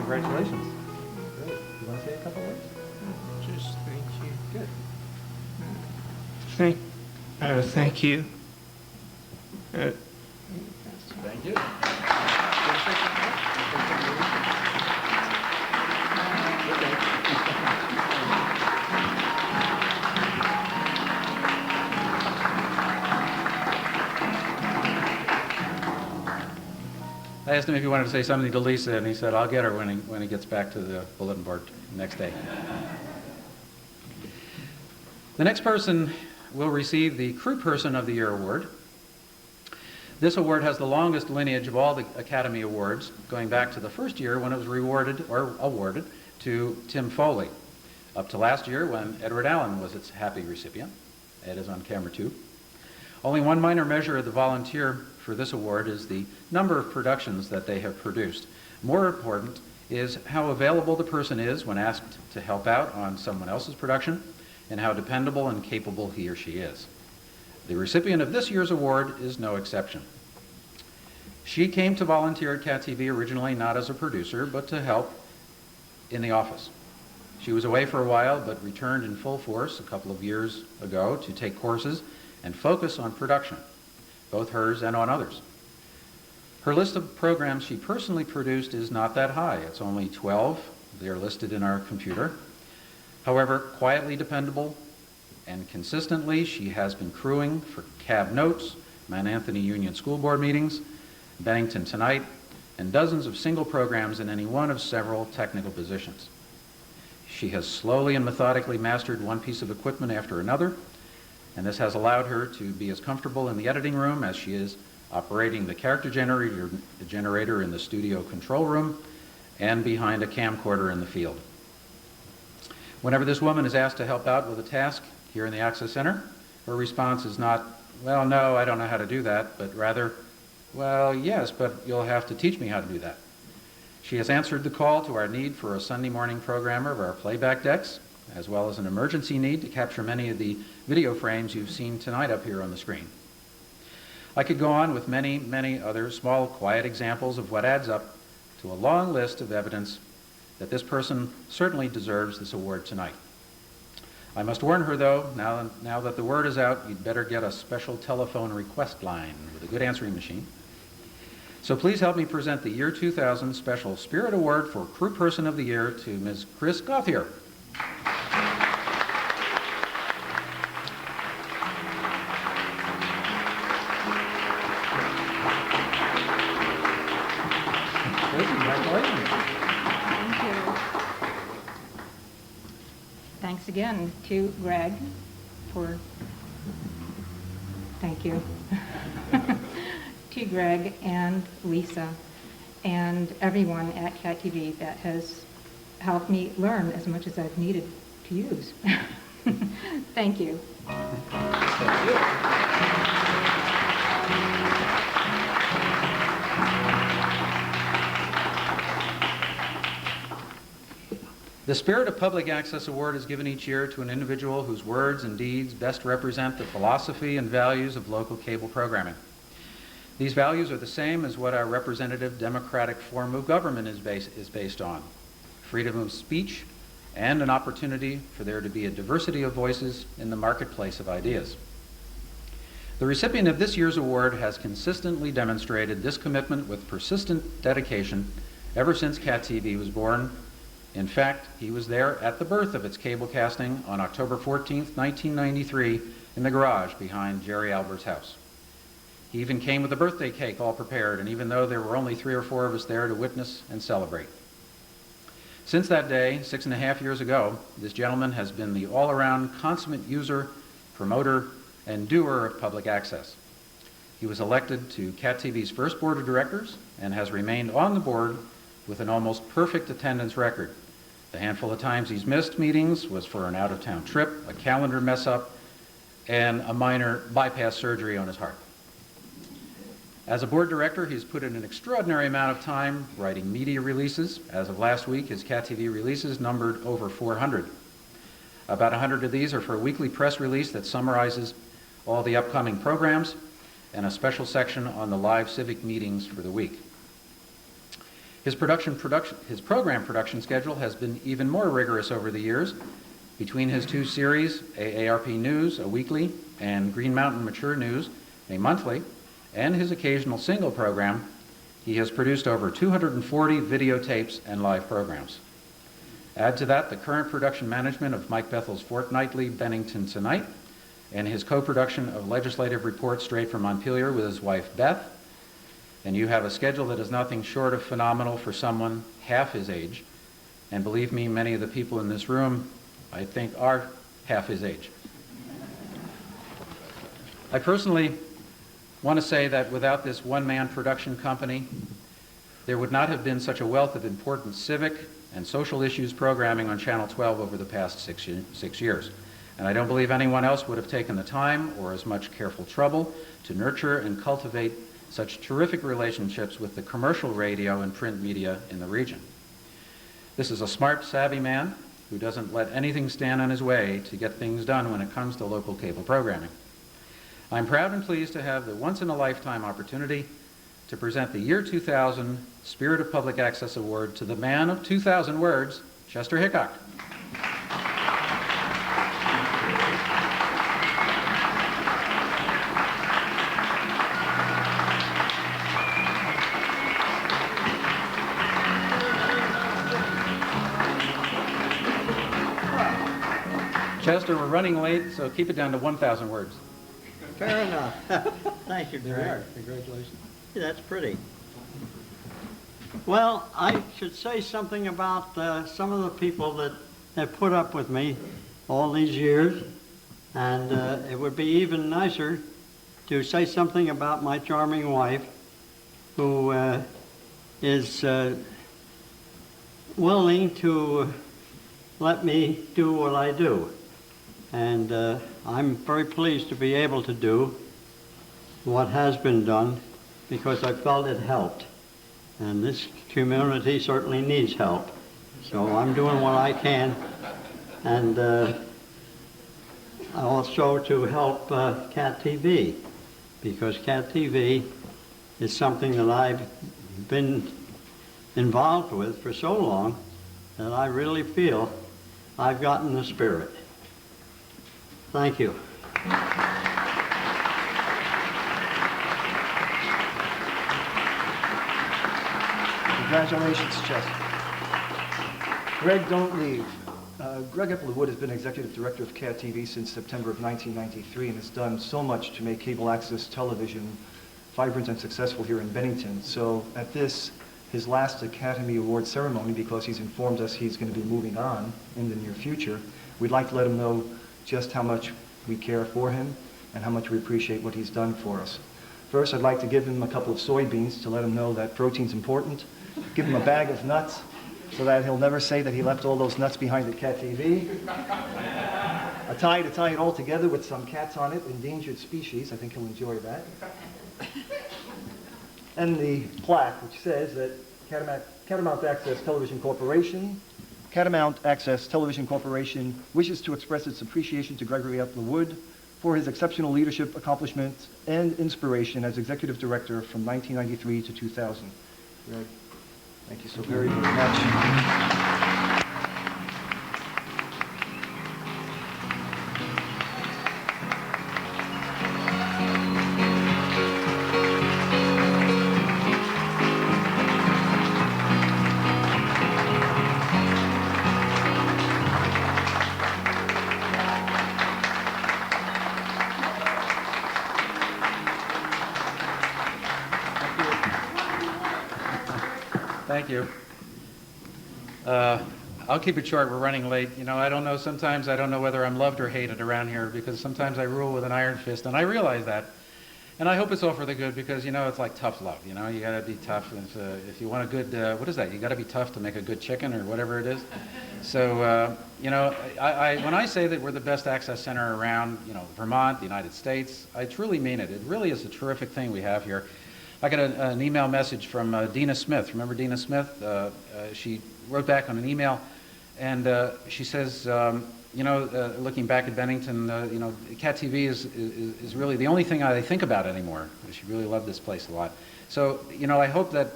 Congratulations. Great. You want to say a couple words? Just thank you. Good. Thank you. Thank you. I asked him if he wanted to say something to Lisa, and he said, "I'll get her when he gets back to the bulletin board next day." The next person will receive the Crew Person of the Year award. This award has the longest lineage of all the Academy Awards, going back to the first year when it was awarded to Tim Foley, up to last year when Edward Allen was its happy recipient. Ed is on camera too. Only one minor measure of the volunteer for this award is the number of productions that they have produced. More important is how available the person is when asked to help out on someone else's production, and how dependable and capable he or she is. The recipient of this year's award is no exception. She came to volunteer at CAT TV originally not as a producer, but to help in the office. She was away for a while, but returned in full force a couple of years ago to take courses and focus on production, both hers and on others. Her list of programs she personally produced is not that high. It's only 12. They are listed in our computer. However, quietly dependable and consistently, she has been crewing for Cab Notes, Mount Anthony Union School Board meetings, Bennington Tonight, and dozens of single programs in any one of several technical positions. She has slowly and methodically mastered one piece of equipment after another, and this has allowed her to be as comfortable in the editing room as she is operating the character generator in the studio control room and behind a camcorder in the field. Whenever this woman is asked to help out with a task here in the Access Center, her response is not, "Well, no, I don't know how to do that," but rather, "Well, yes, but you'll have to teach me how to do that." She has answered the call to our need for a Sunday morning programmer of our playback decks, as well as an emergency need to capture many of the video frames you've seen tonight up here on the screen. I could go on with many, many other small, quiet examples of what adds up to a long list of evidence that this person certainly deserves this award tonight. I must warn her, though, now that the word is out, you'd better get a special telephone request line with a good answering machine. So please help me present the Year 2000 Special Spirit Award for Crew Person of the Year to Ms. Chris Gauthier. Congratulations. Thank you. Thanks again to Greg for, thank you, to Greg and Lisa and everyone at CAT TV that has helped me learn as much as I've needed to use. Thank you. Thank you. The Spirit of Public Access Award is given each year to an individual whose words and deeds best represent the philosophy and values of local cable programming. These values are the same as what our representative democratic form of government is based on: freedom of speech and an opportunity for there to be a diversity of voices in the marketplace of ideas. The recipient of this year's award has consistently demonstrated this commitment with persistent dedication ever since CAT TV was born. In fact, he was there at the birth of its cable casting on October 14th, 1993, in the garage behind Jerry Albert's house. He even came with a birthday cake all prepared, and even though there were only 3 or 4 of us there to witness and celebrate. Since that day, 6.5 years ago, this gentleman has been the all-around consummate user, promoter, and doer of public access. He was elected to CAT TV's first board of directors and has remained on the board with an almost perfect attendance record. The handful of times he's missed meetings was for an out-of-town trip, a calendar mess-up, and a minor bypass surgery on his heart. As a board director, he's put in an extraordinary amount of time writing media releases. As of last week, his CAT TV releases numbered over 400. About 100 of these are for a weekly press release that summarizes all the upcoming programs and a special section on the live civic meetings for the week. His program production schedule has been even more rigorous over the years. Between his 2 series, AARP News, a weekly, and Green Mountain Mature News, a monthly, and his occasional single program, he has produced over 240 videotapes and live programs. Add to that the current production management of Mike Bethel's fortnightly Bennington Tonight and his co-production of legislative reports straight from Montpelier with his wife Beth, and you have a schedule that is nothing short of phenomenal for someone half his age. And believe me, many of the people in this room, I think, are half his age. I personally want to say that without this one-man production company, there would not have been such a wealth of important civic and social issues programming on Channel 12 over the past 6 years. And I don't believe anyone else would have taken the time or as much careful trouble to nurture and cultivate such terrific relationships with the commercial radio and print media in the region. This is a smart, savvy man who doesn't let anything stand in his way to get things done when it comes to local cable programming. I'm proud and pleased to have the once-in-a-lifetime opportunity to present the year 2000 Spirit of Public Access Award to the man of 2,000 words, Chester Hickok. Chester, we're running late, so keep it down to 1,000 words. Fair enough. Thank you, There you Greg. are. Congratulations. Yeah, that's pretty. Well, I should say something about some of the people that have put up with me all these years, and it would be even nicer to say something about my charming wife, who is willing to let me do what I do. And I'm very pleased to be able to do what has been done because I felt it helped. And this community certainly needs help. So I'm doing what I can. And also to help CAT TV, because CAT TV is something that I've been involved with for so long that I really feel I've gotten the spirit. Thank you. Congratulations, Chester. Greg, don't leave. Greg Eplewood has been Executive Director of CAT TV since September of 1993 and has done so much to make cable access television vibrant and successful here in Bennington. So at this, his last Academy Award ceremony, because he's informed us he's going to be moving on in the near future, we'd like to let him know just how much we care for him and how much we appreciate what he's done for us. First, I'd like to give him a couple of soybeans to let him know that protein's important. Give him a bag of nuts so that he'll never say that he left all those nuts behind at Cat TV. A tie to tie it all together with some cats on it, endangered species. I think he'll enjoy that. And the plaque, which says that Catamount Access Television Corporation wishes to express its appreciation to Gregory F. LeWood for his exceptional leadership, accomplishment, and inspiration as Executive Director from 1993 to 2000. Greg, thank you so very, very much. Thank you. I'll keep it short. We're running late. You know, I don't know. Sometimes I don't know whether I'm loved or hated around here because sometimes I rule with an iron fist, and I realize that. And I hope it's all for the good because, you know, it's like tough love. You know, you got to be tough. And if you want a good, what is that? You got to be tough to make a good chicken or whatever it is. So, you know, when I say that we're the best access center around, you know, Vermont, the United States, I truly mean it. It really is a terrific thing we have here. I got an email message from Dina Smith. Remember Dina Smith? She wrote back on an email, and she says, you know, looking back at Bennington, you know, Cat TV is really the only thing I think about anymore. She really loved this place a lot. So, you know, I hope that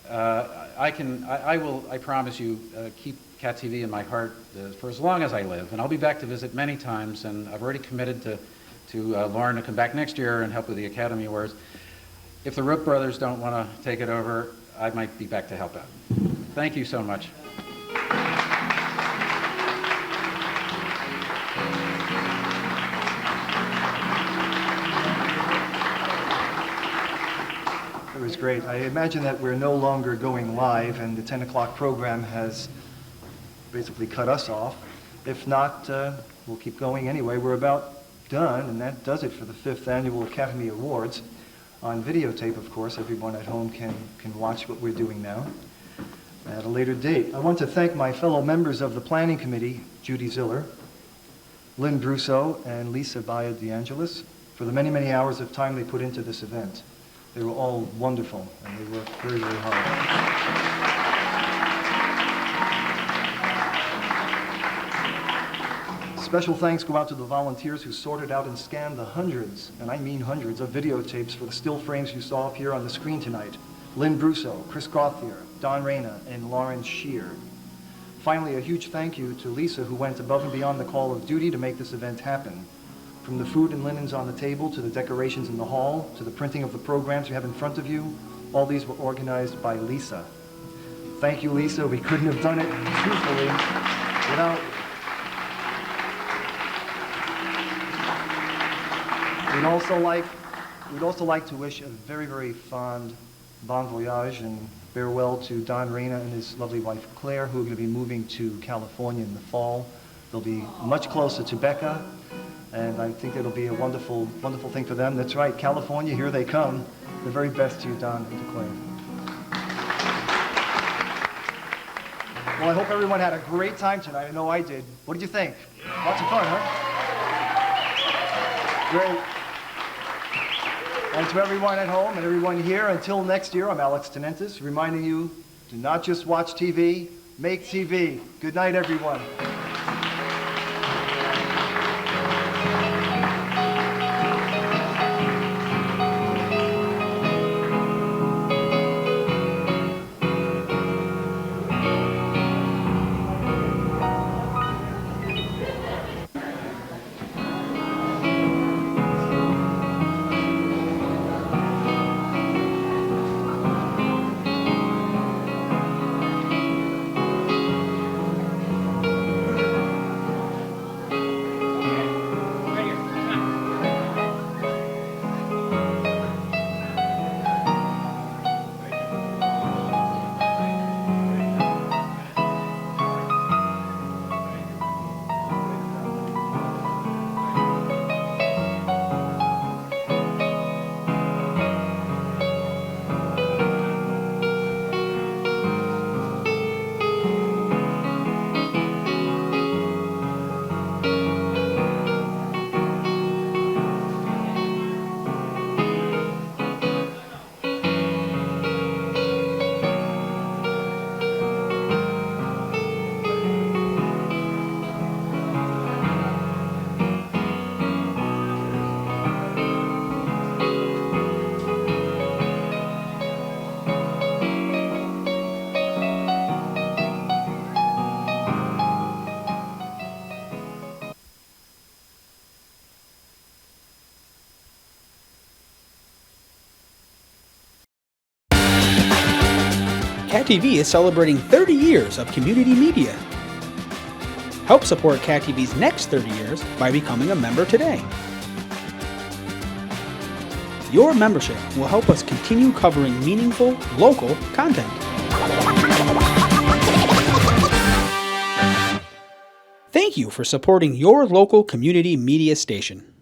I promise you, keep Cat TV in my heart for as long as I live, and I'll be back to visit many times, and I've already committed to Lauren to come back next year and help with the Academy Awards. If the Rook brothers don't want to take it over, I might be back to help out. Thank you so much. It was great. I imagine that we're no longer going live and the 10 o'clock program has basically cut us off. If not, we'll keep going anyway. We're about done, and that does it for the 5th Annual Academy Awards. On videotape, of course, everyone at home can watch what we're doing now at a later date. I want to thank my fellow members of the Planning Committee, Judy Ziller, Lynn Brusso, and Lisa Baia DeAngelis, for the many, many hours of time they put into this event. They were all wonderful, and they worked very, very hard. Special thanks go out to the volunteers who sorted out and scanned the hundreds, and I mean hundreds, of videotapes for the still frames you saw up here on the screen tonight. Lynn Brusso, Chris Gothier, Don Reyna, and Lauren Shear. Finally, a huge thank you to Lisa, who went above and beyond the call of duty to make this event happen. From the food and linens on the table, to the decorations in the hall, to the printing of the programs you have in front of you, all these were organized by Lisa. Thank you, Lisa. We couldn't have done it, truthfully, without you. We'd also like to wish a very, very fond bon voyage and farewell to Don Reyna and his lovely wife Claire, who are going to be moving to California in the fall. They'll be much closer to Becca, and I think it'll be a wonderful, wonderful thing for them. That's right, California, here they come. The very best to you, Don and to Claire. Well, I hope everyone had a great time tonight. I know I did. What did you think? Lots of fun, huh? Great. And to everyone at home and everyone here, until next year, I'm Alex Tenentis, reminding you to not just watch TV, make TV. Good night, everyone. Cat TV is celebrating 30 years of community media. Help support Cat TV's next 30 years by becoming a member today. Your membership will help us continue covering meaningful, local content. Thank you for supporting your local community media station.